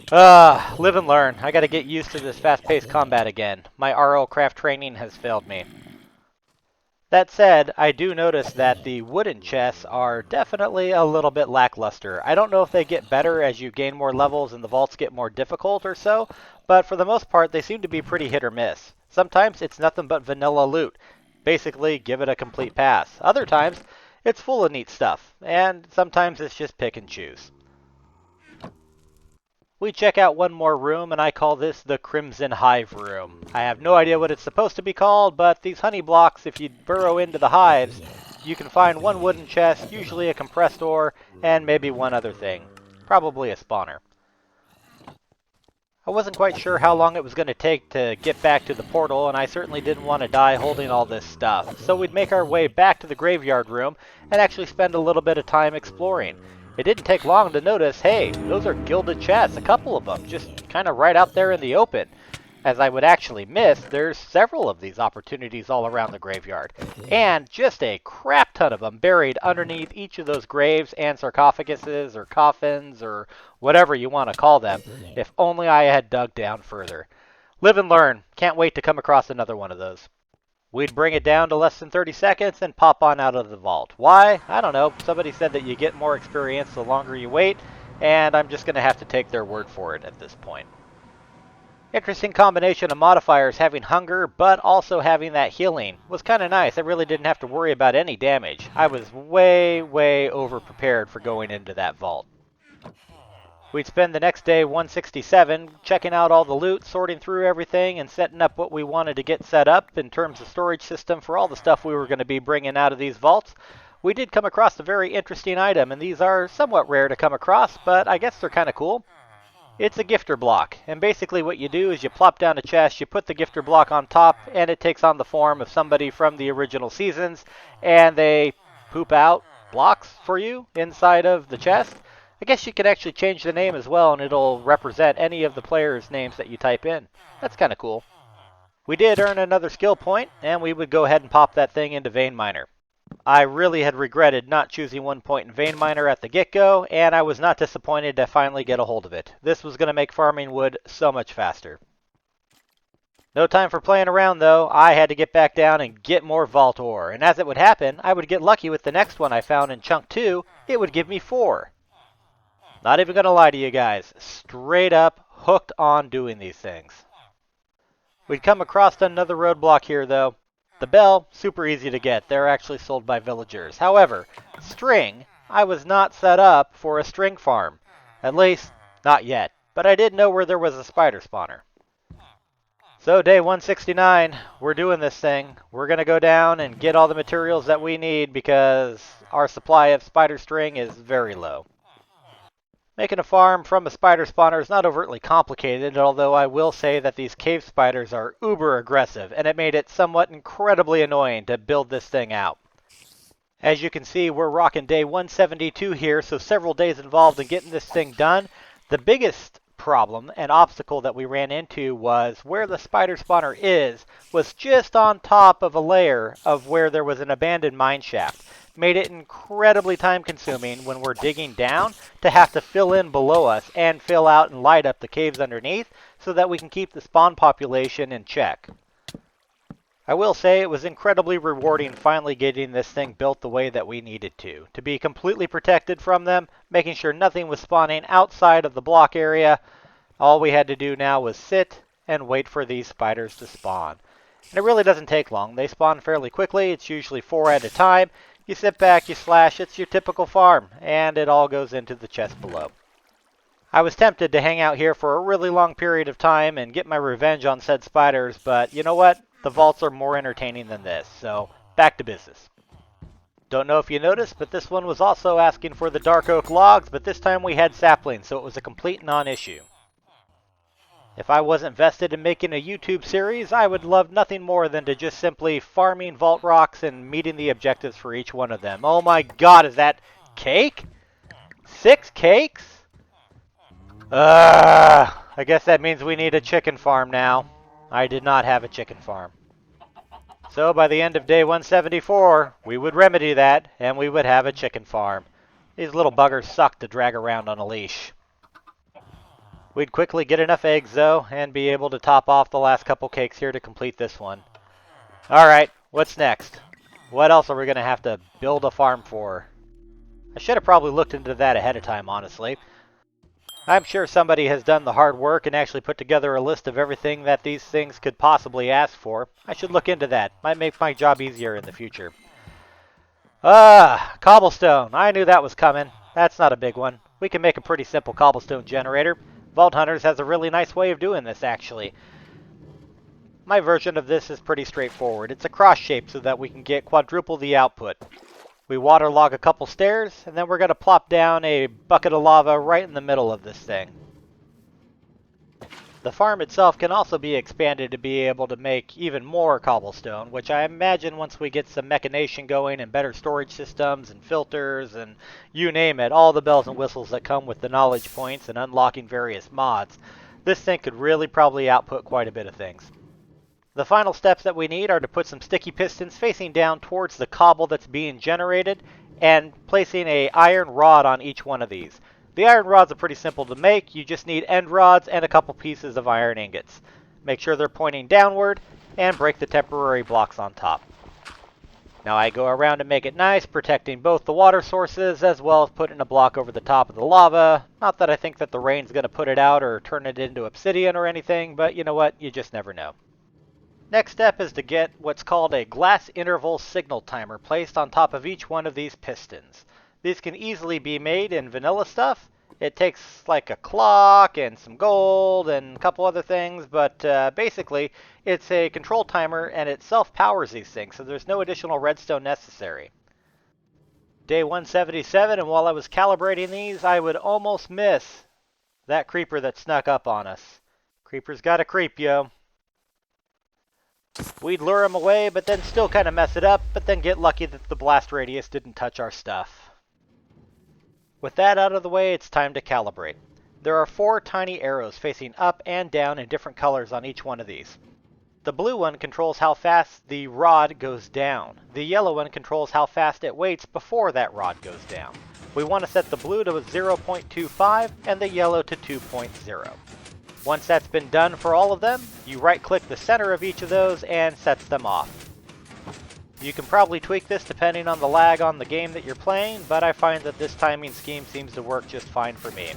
Live and learn. I gotta get used to this fast-paced combat again. My RL craft training has failed me. That said, I do notice that the wooden chests are definitely a little bit lackluster. I don't know if they get better as you gain more levels and the vaults get more difficult or so, but for the most part, they seem to be pretty hit or miss. Sometimes it's nothing but vanilla loot. Basically, give it a complete pass. Other times, it's full of neat stuff, and sometimes it's just pick and choose. We check out one more room, and I call this the Crimson Hive Room. I have no idea what it's supposed to be called, but these honey blocks, if you burrow into the hives, you can find one wooden chest, usually a compressed ore, and maybe one other thing. Probably a spawner. I wasn't quite sure how long it was going to take to get back to the portal, and I certainly didn't want to die holding all this stuff. So we'd make our way back to the graveyard room and actually spend a little bit of time exploring. It didn't take long to notice, hey, those are gilded chests, a couple of them, just kind of right out there in the open. As I would actually miss, there's several of these opportunities all around the graveyard. And just a crap ton of them buried underneath each of those graves and sarcophaguses or coffins or whatever you want to call them. If only I had dug down further. Live and learn. Can't wait to come across another one of those. We'd bring it down to less than 30 seconds and pop on out of the vault. Why? I don't know. Somebody said that you get more experience the longer you wait, and I'm just going to have to take their word for it at this point. Interesting combination of modifiers, having hunger, but also having that healing. Was kind of nice. I really didn't have to worry about any damage. I was way, way over-prepared for going into that vault. We'd spend the next day 167 checking out all the loot, sorting through everything, and setting up what we wanted to get set up in terms of storage system for all the stuff we were going to be bringing out of these vaults. We did come across a very interesting item, and these are somewhat rare to come across, but I guess they're kind of cool. It's a gifter block, and basically what you do is you plop down a chest, you put the gifter block on top, and it takes on the form of somebody from the original seasons, and they poop out blocks for you inside of the chest. I guess you could actually change the name as well, and it'll represent any of the players' names that you type in. That's kind of cool. We did earn another skill point, and we would go ahead and pop that thing into Vein Miner. I really had regretted not choosing 1 point in Vein Miner at the get-go, and I was not disappointed to finally get a hold of it. This was going to make farming wood so much faster. No time for playing around, though. I had to get back down and get more vault ore, and as it would happen, I would get lucky with the next one I found in Chunk 2. It would give me 4. Not even going to lie to you guys. Straight up hooked on doing these things. We'd come across another roadblock here, though. The bell, super easy to get. They're actually sold by villagers. However, string, I was not set up for a string farm. At least, not yet. But I did know where there was a spider spawner. So day 169, we're doing this thing. We're going to go down and get all the materials that we need because our supply of spider string is very low. Making a farm from a spider spawner is not overtly complicated, although I will say that these cave spiders are uber aggressive, and it made it somewhat incredibly annoying to build this thing out. As you can see, we're rocking day 172 here, so several days involved in getting this thing done. The biggest problem and obstacle that we ran into was where the spider spawner was just on top of a layer of where there was an abandoned mine shaft. Made it incredibly time consuming when we're digging down to have to fill in below us and fill out and light up the caves underneath so that we can keep the spawn population in check. I will say it was incredibly rewarding finally getting this thing built the way that we needed to be completely protected from them, making sure nothing was spawning outside of the block area. All we had to do now was sit and wait for these spiders to spawn. And it really doesn't take long. They spawn fairly quickly. It's usually 4 at a time. You sit back, you slash, it's your typical farm, and it all goes into the chest below. I was tempted to hang out here for a really long period of time and get my revenge on said spiders, but you know what? The vaults are more entertaining than this, so back to business. Don't know if you noticed, but this one was also asking for the dark oak logs, but this time we had saplings, so it was a complete non-issue. If I wasn't vested in making a YouTube series, I would love nothing more than to just simply farming vault rocks and meeting the objectives for each one of them. Oh my god, is that cake? 6 cakes? I guess that means we need a chicken farm now. I did not have a chicken farm. So by the end of day 174, we would remedy that, and we would have a chicken farm. These little buggers suck to drag around on a leash. We'd quickly get enough eggs, though, and be able to top off the last couple cakes here to complete this one. Alright, what's next? What else are we going to have to build a farm for? I should have probably looked into that ahead of time, honestly. I'm sure somebody has done the hard work and actually put together a list of everything that these things could possibly ask for. I should look into that. Might make my job easier in the future. Cobblestone. I knew that was coming. That's not a big one. We can make a pretty simple cobblestone generator. Vault Hunters has a really nice way of doing this, actually. My version of this is pretty straightforward. It's a cross shape so that we can get quadruple the output. We waterlog a couple stairs, and then we're going to plop down a bucket of lava right in the middle of this thing. The farm itself can also be expanded to be able to make even more cobblestone, which I imagine once we get some mechanation going and better storage systems and filters and you name it, all the bells and whistles that come with the knowledge points and unlocking various mods, this thing could really probably output quite a bit of things. The final steps that we need are to put some sticky pistons facing down towards the cobble that's being generated and placing an iron rod on each one of these. The iron rods are pretty simple to make. You just need end rods and a couple pieces of iron ingots. Make sure they're pointing downward and break the temporary blocks on top. Now I go around and make it nice, protecting both the water sources as well as putting a block over the top of the lava. Not that I think that the rain's going to put it out or turn it into obsidian or anything, but you know what? You just never know. Next step is to get what's called a glass interval signal timer placed on top of each one of these pistons. These can easily be made in vanilla stuff. It takes like a clock and some gold and a couple other things, but basically it's a control timer and it self-powers these things, so there's no additional redstone necessary. Day 177, and while I was calibrating these, I would almost miss that creeper that snuck up on us. Creeper's gotta creep, yo. We'd lure him away, but then still kind of mess it up, but then get lucky that the blast radius didn't touch our stuff. With that out of the way, it's time to calibrate. There are 4 tiny arrows facing up and down in different colors on each one of these. The blue one controls how fast the rod goes down. The yellow one controls how fast it waits before that rod goes down. We want to set the blue to 0.25 and the yellow to 2.0. Once that's been done for all of them, you right-click the center of each of those and sets them off. You can probably tweak this depending on the lag on the game that you're playing, but I find that this timing scheme seems to work just fine for me.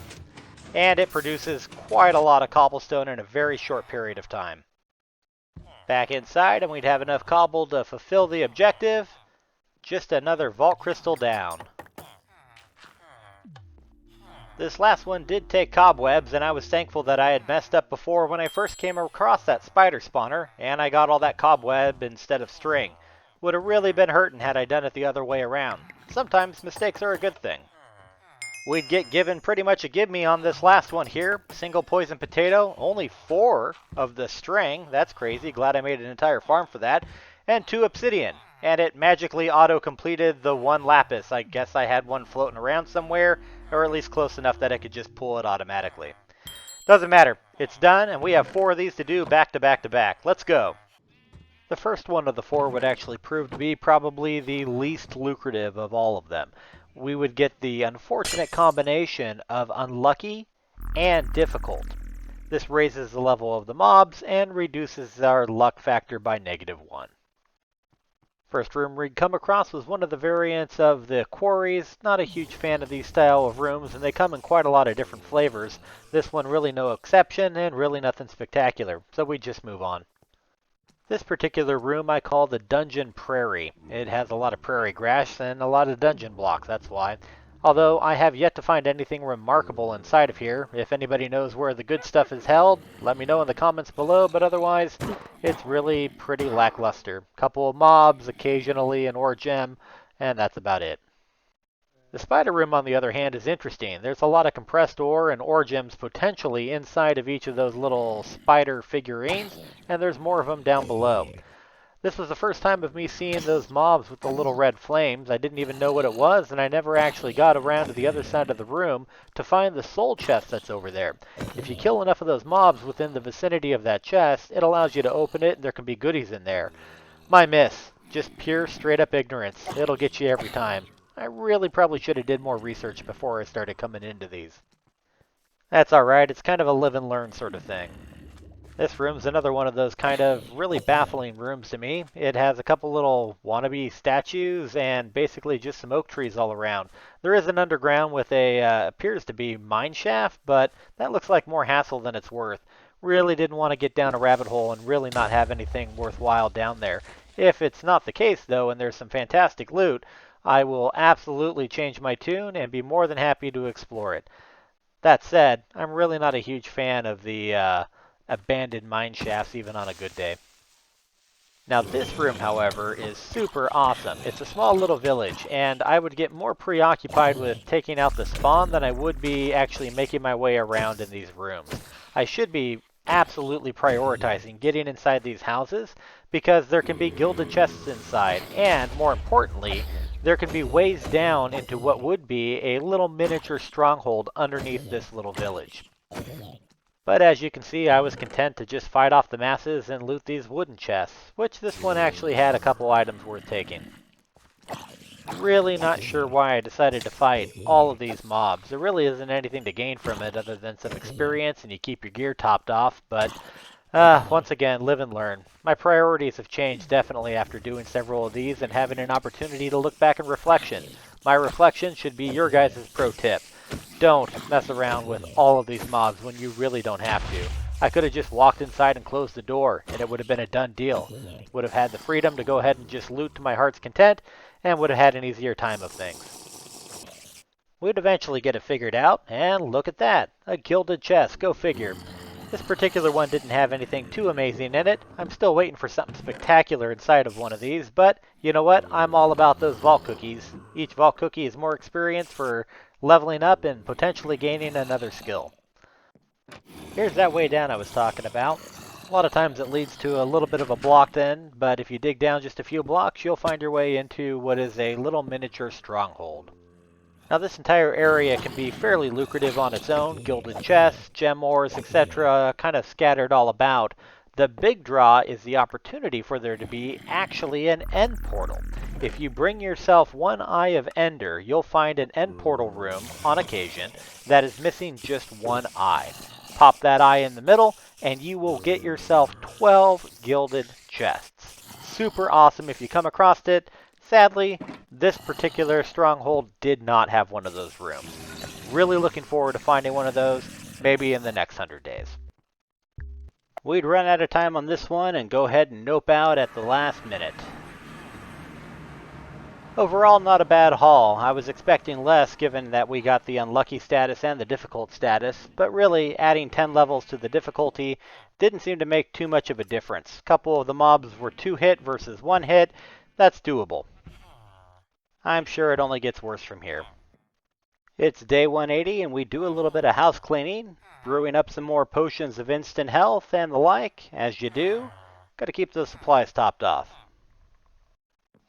And it produces quite a lot of cobblestone in a very short period of time. Back inside, and we'd have enough cobble to fulfill the objective. Just another vault crystal down. This last one did take cobwebs, and I was thankful that I had messed up before when I first came across that spider spawner, and I got all that cobweb instead of string. Would have really been hurting had I done it the other way around. Sometimes mistakes are a good thing. We'd get given pretty much a gimme on this last one here. Single poison potato, only 4 of the string. That's crazy, glad I made an entire farm for that. And 2 obsidian. And it magically auto-completed the 1 lapis. I guess I had one floating around somewhere, or at least close enough that I could just pull it automatically. Doesn't matter. It's done, and we have 4 of these to do back to back to back. Let's go. The first one of the 4 would actually prove to be probably the least lucrative of all of them. We would get the unfortunate combination of unlucky and difficult. This raises the level of the mobs and reduces our luck factor by -1. First room we'd come across was one of the variants of the quarries. Not a huge fan of these style of rooms, and they come in quite a lot of different flavors. This one really no exception, and really nothing spectacular, so we just move on. This particular room I call the Dungeon Prairie. It has a lot of prairie grass and a lot of dungeon blocks, that's why. Although I have yet to find anything remarkable inside of here. If anybody knows where the good stuff is held, let me know in the comments below, but otherwise, it's really pretty lackluster. Couple of mobs, occasionally an ore gem, and that's about it. The spider room, on the other hand, is interesting. There's a lot of compressed ore and ore gems potentially inside of each of those little spider figurines, and there's more of them down below. This was the first time of me seeing those mobs with the little red flames. I didn't even know what it was, and I never actually got around to the other side of the room to find the soul chest that's over there. If you kill enough of those mobs within the vicinity of that chest, it allows you to open it, and there can be goodies in there. My miss. Just pure, straight-up ignorance. It'll get you every time. I really probably should have did more research before I started coming into these. That's alright. It's kind of a live and learn sort of thing. This room's another one of those kind of really baffling rooms to me. It has a couple little wannabe statues and basically just some oak trees all around. There is an underground with a, appears to be mine shaft, but that looks like more hassle than it's worth. Really didn't want to get down a rabbit hole and really not have anything worthwhile down there. If it's not the case, though, and there's some fantastic loot, I will absolutely change my tune and be more than happy to explore it. That said, I'm really not a huge fan of the abandoned mine shafts even on a good day. Now this room, however, is super awesome. It's a small little village, and I would get more preoccupied with taking out the spawn than I would be actually making my way around in these rooms. I should be absolutely prioritizing getting inside these houses because there can be gilded chests inside, and more importantly, there can be ways down into what would be a little miniature stronghold underneath this little village. But as you can see, I was content to just fight off the masses and loot these wooden chests, which this one actually had a couple items worth taking. Really not sure why I decided to fight all of these mobs. There really isn't anything to gain from it other than some experience and you keep your gear topped off, but once again, live and learn. My priorities have changed definitely after doing several of these and having an opportunity to look back in reflection. My reflection should be your guys' pro tip. Don't mess around with all of these mobs when you really don't have to. I could have just walked inside and closed the door, and it would have been a done deal. Would have had the freedom to go ahead and just loot to my heart's content, and would have had an easier time of things. We'd eventually get it figured out, and look at that. A gilded chest, go figure. This particular one didn't have anything too amazing in it. I'm still waiting for something spectacular inside of one of these, but you know what? I'm all about those vault cookies. Each vault cookie is more experience for leveling up and potentially gaining another skill. Here's that way down I was talking about. A lot of times it leads to a little bit of a blocked end, but if you dig down just a few blocks, you'll find your way into what is a little miniature stronghold. Now this entire area can be fairly lucrative on its own, gilded chests, gem ores, etc., kind of scattered all about. The big draw is the opportunity for there to be actually an end portal. If you bring yourself one Eye of Ender, you'll find an end portal room, on occasion, that is missing just one eye. Pop that eye in the middle, and you will get yourself 12 gilded chests. Super awesome if you come across it. Sadly, this particular stronghold did not have one of those rooms. Really looking forward to finding one of those, maybe in the next 100 days. We'd run out of time on this one and go ahead and nope out at the last minute. Overall, not a bad haul. I was expecting less given that we got the unlucky status and the difficult status, but really adding 10 levels to the difficulty didn't seem to make too much of a difference. A couple of the mobs were 2 hit versus 1 hit. That's doable. I'm sure it only gets worse from here. It's day 180 and we do a little bit of house cleaning, brewing up some more potions of instant health and the like, as you do. Gotta keep those supplies topped off.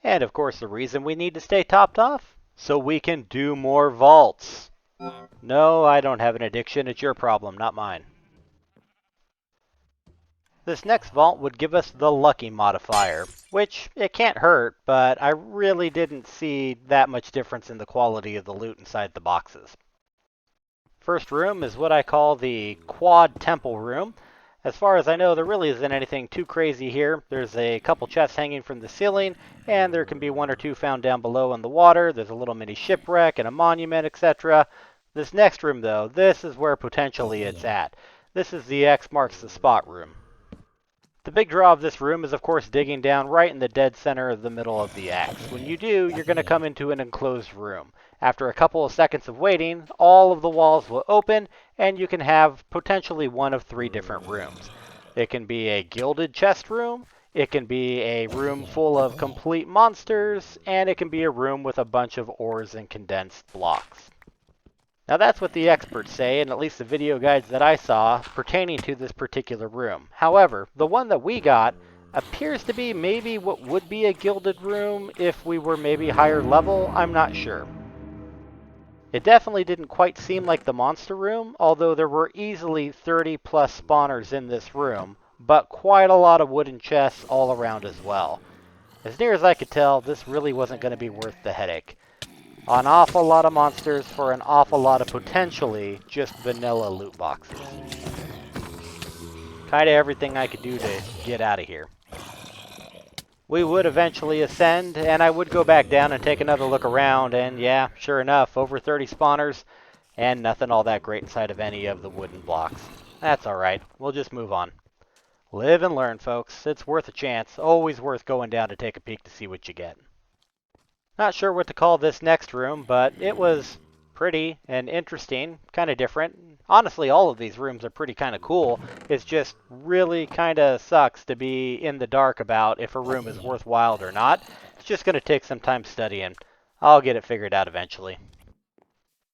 And of course the reason we need to stay topped off? So we can do more vaults. No, I don't have an addiction, it's your problem, not mine. This next vault would give us the lucky modifier, which it can't hurt, but I really didn't see that much difference in the quality of the loot inside the boxes. First room is what I call the quad temple room. As far as I know, there really isn't anything too crazy here. There's a couple chests hanging from the ceiling, and there can be 1 or 2 found down below in the water. There's a little mini shipwreck and a monument, etc. This next room, though, this is where potentially it's at. This is the X marks the spot room. The big draw of this room is, of course, digging down right in the dead center of the middle of the X. When you do, you're going to come into an enclosed room. After a couple of seconds of waiting, all of the walls will open, and you can have potentially one of 3 different rooms. It can be a gilded chest room, It can be a room full of complete monsters, and it can be a room with a bunch of ores and condensed blocks. Now that's what the experts say, and at least the video guides that I saw pertaining to this particular room. However, the one that we got appears to be maybe what would be a gilded room if we were maybe higher level. I'm not sure. It definitely didn't quite seem like the monster room, although there were easily 30 plus spawners in this room, but quite a lot of wooden chests all around as well. As near as I could tell, this really wasn't going to be worth the headache. An awful lot of monsters for an awful lot of potentially just vanilla loot boxes. Kinda everything I could do to get out of here. We would eventually ascend, and I would go back down and take another look around, and yeah, sure enough, over 30 spawners, and nothing all that great inside of any of the wooden blocks. That's alright, we'll just move on. Live and learn, folks. It's worth a chance. Always worth going down to take a peek to see what you get. Not sure what to call this next room, but it was pretty and interesting, kind of different. Honestly, all of these rooms are pretty kind of cool. It's just really kind of sucks to be in the dark about if a room is worthwhile or not. It's just going to take some time studying. I'll get it figured out eventually.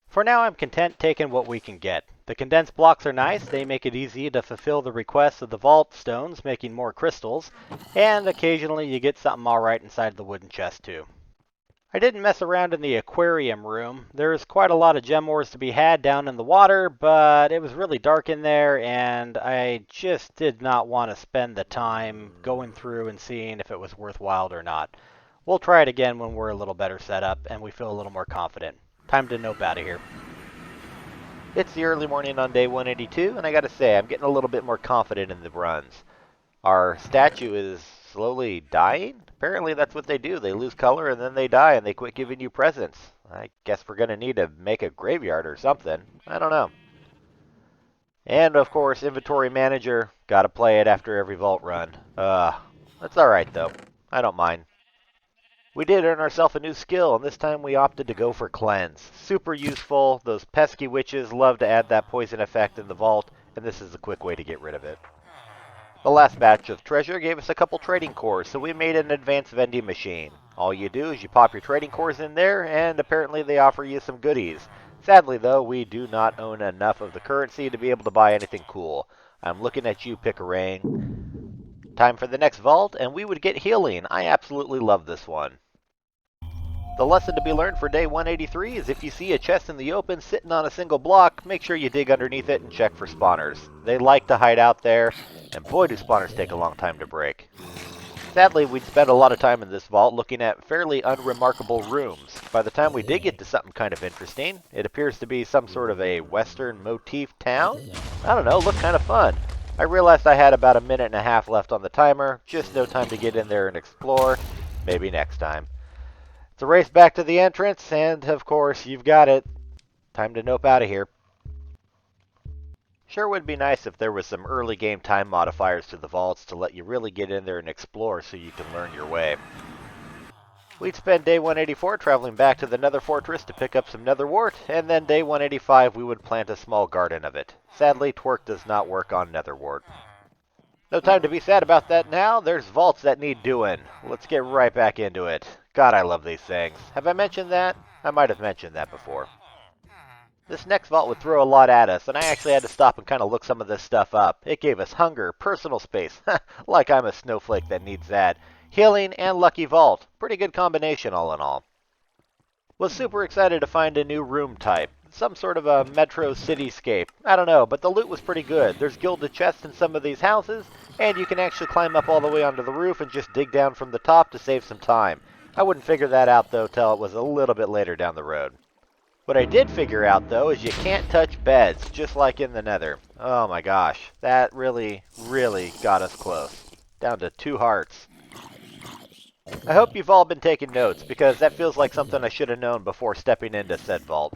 For now, I'm content taking what we can get. The condensed blocks are nice. They make it easy to fulfill the requests of the vault stones, making more crystals. And occasionally you get something alright inside the wooden chest too. I didn't mess around in the aquarium room. There's quite a lot of gem ores to be had down in the water, but it was really dark in there, and I just did not want to spend the time going through and seeing if it was worthwhile or not. We'll try it again when we're a little better set up and we feel a little more confident. Time to nope out of here. It's the early morning on day 182, and I gotta say, I'm getting a little bit more confident in the runs. Our statue is slowly dying? Apparently that's what they do. They lose color and then they die and they quit giving you presents. I guess we're going to need to make a graveyard or something. I don't know. And of course, inventory manager. Gotta play it after every vault run. That's alright though. I don't mind. We did earn ourselves a new skill, and this time we opted to go for cleanse. Super useful. Those pesky witches love to add that poison effect in the vault, and this is a quick way to get rid of it. The last batch of treasure gave us a couple trading cores, so we made an advanced vending machine. All you do is you pop your trading cores in there, and apparently they offer you some goodies. Sadly though, we do not own enough of the currency to be able to buy anything cool. I'm looking at you, Pickerang. Time for the next vault, and we would get healing. I absolutely love this one. The lesson to be learned for day 183 is if you see a chest in the open sitting on a single block, make sure you dig underneath it and check for spawners. They like to hide out there, and boy do spawners take a long time to break. Sadly, we'd spent a lot of time in this vault looking at fairly unremarkable rooms. By the time we did get to something kind of interesting, it appears to be some sort of a western motif town? I don't know, looked kind of fun. I realized I had about a minute and a half left on the timer, just no time to get in there and explore. Maybe next time. It's a race back to the entrance, and of course, you've got it. Time to nope out of here. Sure would be nice if there was some early game time modifiers to the vaults to let you really get in there and explore so you can learn your way. We'd spend day 184 traveling back to the Nether Fortress to pick up some nether wart, and then day 185 we would plant a small garden of it. Sadly, twerk does not work on nether wart. No time to be sad about that now. There's vaults that need doing. Let's get right back into it. God, I love these things. Have I mentioned that? I might have mentioned that before. This next vault would throw a lot at us, and I actually had to stop and kind of look some of this stuff up. It gave us hunger, personal space, like I'm a snowflake that needs that, healing, and lucky vault. Pretty good combination all in all. Was super excited to find a new room type. Some sort of a metro cityscape. I don't know, but the loot was pretty good. There's gilded chests in some of these houses, and you can actually climb up all the way onto the roof and just dig down from the top to save some time. I wouldn't figure that out, though, till it was a little bit later down the road. What I did figure out, though, is you can't touch beds, just like in the Nether. Oh my gosh, that really, really got us close. Down to 2 hearts. I hope you've all been taking notes, because that feels like something I should have known before stepping into said vault.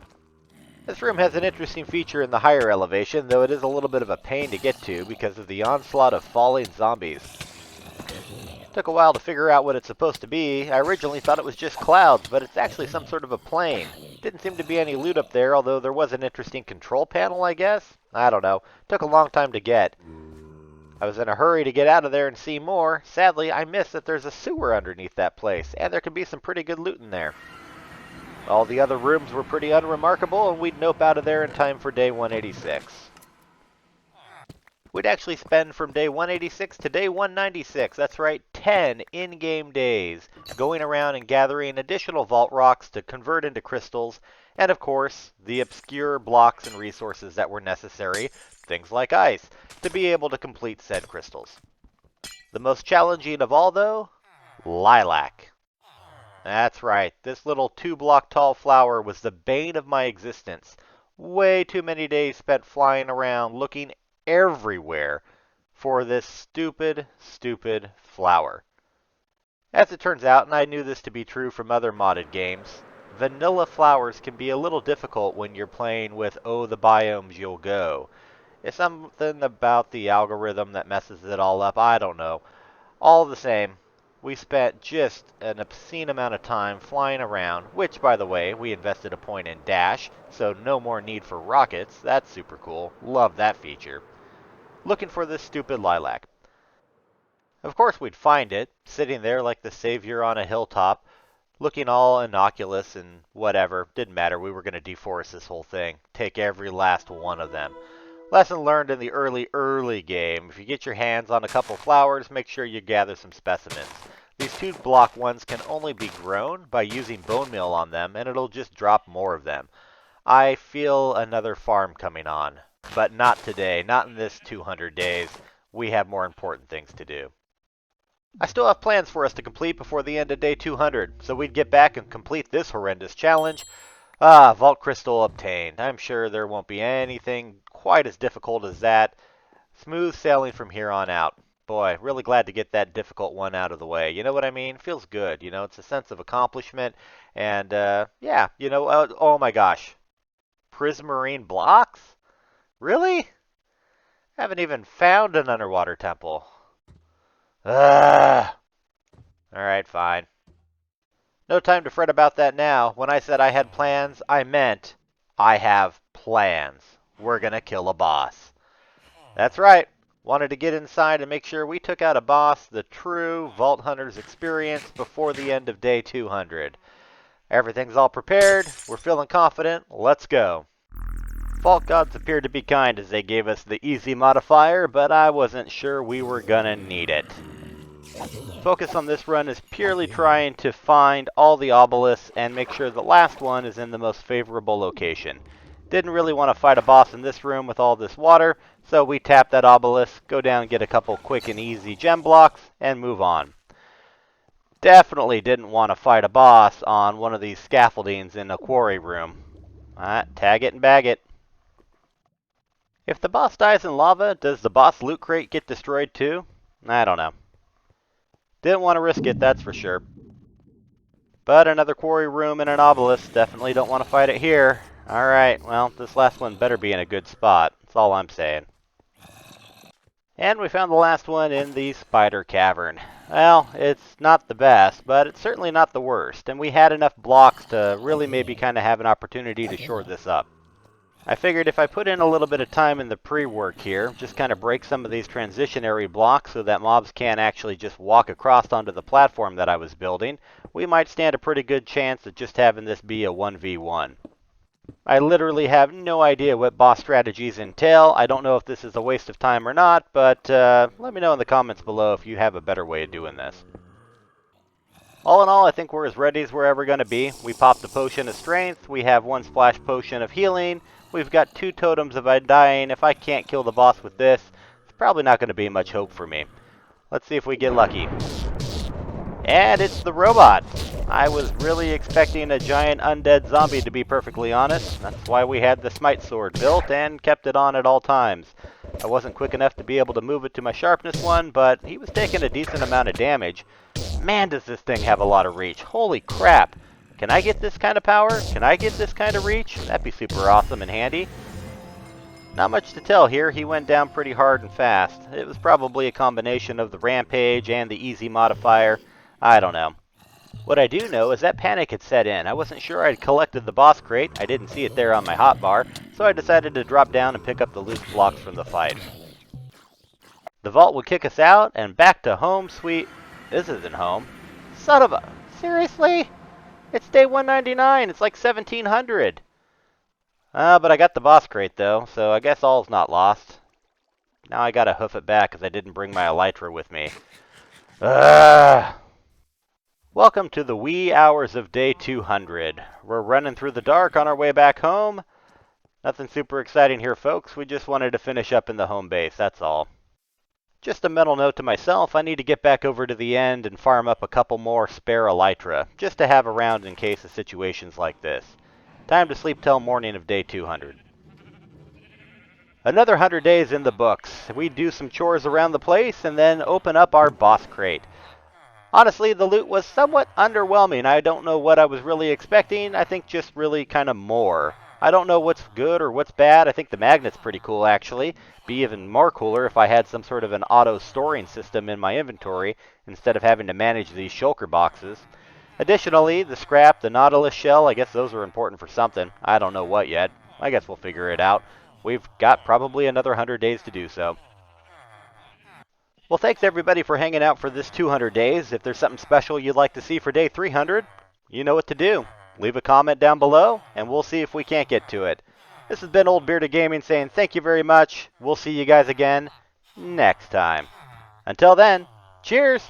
This room has an interesting feature in the higher elevation, though it is a little bit of a pain to get to because of the onslaught of falling zombies. Took a while to figure out what it's supposed to be. I originally thought it was just clouds, but it's actually some sort of a plane. Didn't seem to be any loot up there, although there was an interesting control panel, I guess? I don't know. Took a long time to get. I was in a hurry to get out of there and see more. Sadly, I missed that there's a sewer underneath that place, and there could be some pretty good loot in there. All the other rooms were pretty unremarkable, and we'd nope out of there in time for day 186. We'd actually spend from day 186 to day 196, that's right, 10 in-game days, going around and gathering additional vault rocks to convert into crystals, and of course, the obscure blocks and resources that were necessary, things like ice, to be able to complete said crystals. The most challenging of all, though, lilac. That's right, this little 2-block tall flower was the bane of my existence. Way too many days spent flying around looking everywhere for this stupid flower. As it turns out, and I knew this to be true from other modded games, vanilla flowers can be a little difficult when you're playing with the biomes you'll go. It's something about the algorithm that messes it all up, I don't know. All the same, we spent just an obscene amount of time flying around, which, by the way, we invested a point in Dash, so no more need for rockets. That's super cool. Love that feature. Looking for this stupid lilac. Of course we'd find it, sitting there like the savior on a hilltop, looking all innocuous and whatever. Didn't matter, we were going to deforest this whole thing. Take every last one of them. Lesson learned in the early game. If you get your hands on a couple flowers, make sure you gather some specimens. These 2-block ones can only be grown by using bone meal on them, and it'll just drop more of them. I feel another farm coming on. But not today, not in this 200 days. We have more important things to do. I still have plans for us to complete before the end of day 200, so we'd get back and complete this horrendous challenge. Vault Crystal obtained. I'm sure there won't be anything quite as difficult as that. Smooth sailing from here on out. Boy, really glad to get that difficult one out of the way. You know what I mean? Feels good, you know, it's a sense of accomplishment. And, yeah, you know, oh my gosh. Prismarine blocks? Really? Haven't even found an underwater temple. Alright, fine. No time to fret about that now. When I said I had plans, I meant I have plans. We're gonna kill a boss. That's right. Wanted to get inside and make sure we took out a boss the true Vault Hunters experience before the end of day 200. Everything's all prepared. We're feeling confident. Let's go. Vault gods appeared to be kind as they gave us the easy modifier, but I wasn't sure we were gonna need it. Focus on this run is purely trying to find all the obelisks and make sure the last one is in the most favorable location. Didn't really want to fight a boss in this room with all this water, so we tap that obelisk, go down and get a couple quick and easy gem blocks, and move on. Definitely didn't want to fight a boss on one of these scaffoldings in a quarry room. Alright, tag it and bag it. If the boss dies in lava, does the boss loot crate get destroyed too? I don't know. Didn't want to risk it, that's for sure. But another quarry room and an obelisk, definitely don't want to fight it here. Alright, well, this last one better be in a good spot. That's all I'm saying. And we found the last one in the spider cavern. Well, it's not the best, but it's certainly not the worst. And we had enough blocks to really maybe kind of have an opportunity to shore this up. I figured if I put in a little bit of time in the pre-work here, just kind of break some of these transitionary blocks so that mobs can't actually just walk across onto the platform that I was building, we might stand a pretty good chance of just having this be a 1v1. I literally have no idea what boss strategies entail. I don't know if this is a waste of time or not, but let me know in the comments below if you have a better way of doing this. All in all, I think we're as ready as we're ever going to be. We popped a potion of strength, we have 1 splash potion of healing, we've got 2 totems of undying. If I can't kill the boss with this, it's probably not going to be much hope for me. Let's see if we get lucky. And it's the robot. I was really expecting a giant undead zombie, to be perfectly honest. That's why we had the smite sword built and kept it on at all times. I wasn't quick enough to be able to move it to my sharpness 1, but he was taking a decent amount of damage. Man, does this thing have a lot of reach. Holy crap. Can I get this kind of power? Can I get this kind of reach? That'd be super awesome and handy. Not much to tell here. He went down pretty hard and fast. It was probably a combination of the rampage and the easy modifier. I don't know. What I do know is that panic had set in. I wasn't sure I'd collected the boss crate. I didn't see it there on my hotbar, so I decided to drop down and pick up the loose blocks from the fight. The vault would kick us out, and back to home sweet... This isn't home. Son of a... Seriously? It's day 199. It's like 1700. But I got the boss crate, though, so I guess all's not lost. Now I gotta hoof it back, because I didn't bring my elytra with me. Ugh! Welcome to the wee hours of day 200. We're running through the dark on our way back home. Nothing super exciting here, folks. We just wanted to finish up in the home base, that's all. Just a mental note to myself, I need to get back over to the end and farm up a couple more spare elytra, just to have around in case of situations like this. Time to sleep till morning of day 200. Another 100 days in the books. We do some chores around the place and then open up our boss crate. Honestly, the loot was somewhat underwhelming. I don't know what I was really expecting. I think just really kind of more. I don't know what's good or what's bad. I think the magnet's pretty cool, actually. Be even more cooler if I had some sort of an auto-storing system in my inventory instead of having to manage these shulker boxes. Additionally, the scrap, the Nautilus shell, I guess those are important for something. I don't know what yet. I guess we'll figure it out. We've got probably another 100 days to do so. Well, thanks everybody for hanging out for this 200 days. If there's something special you'd like to see for day 300, you know what to do. Leave a comment down below, and we'll see if we can't get to it. This has been OldBeardedGaming saying thank you very much. We'll see you guys again next time. Until then, cheers!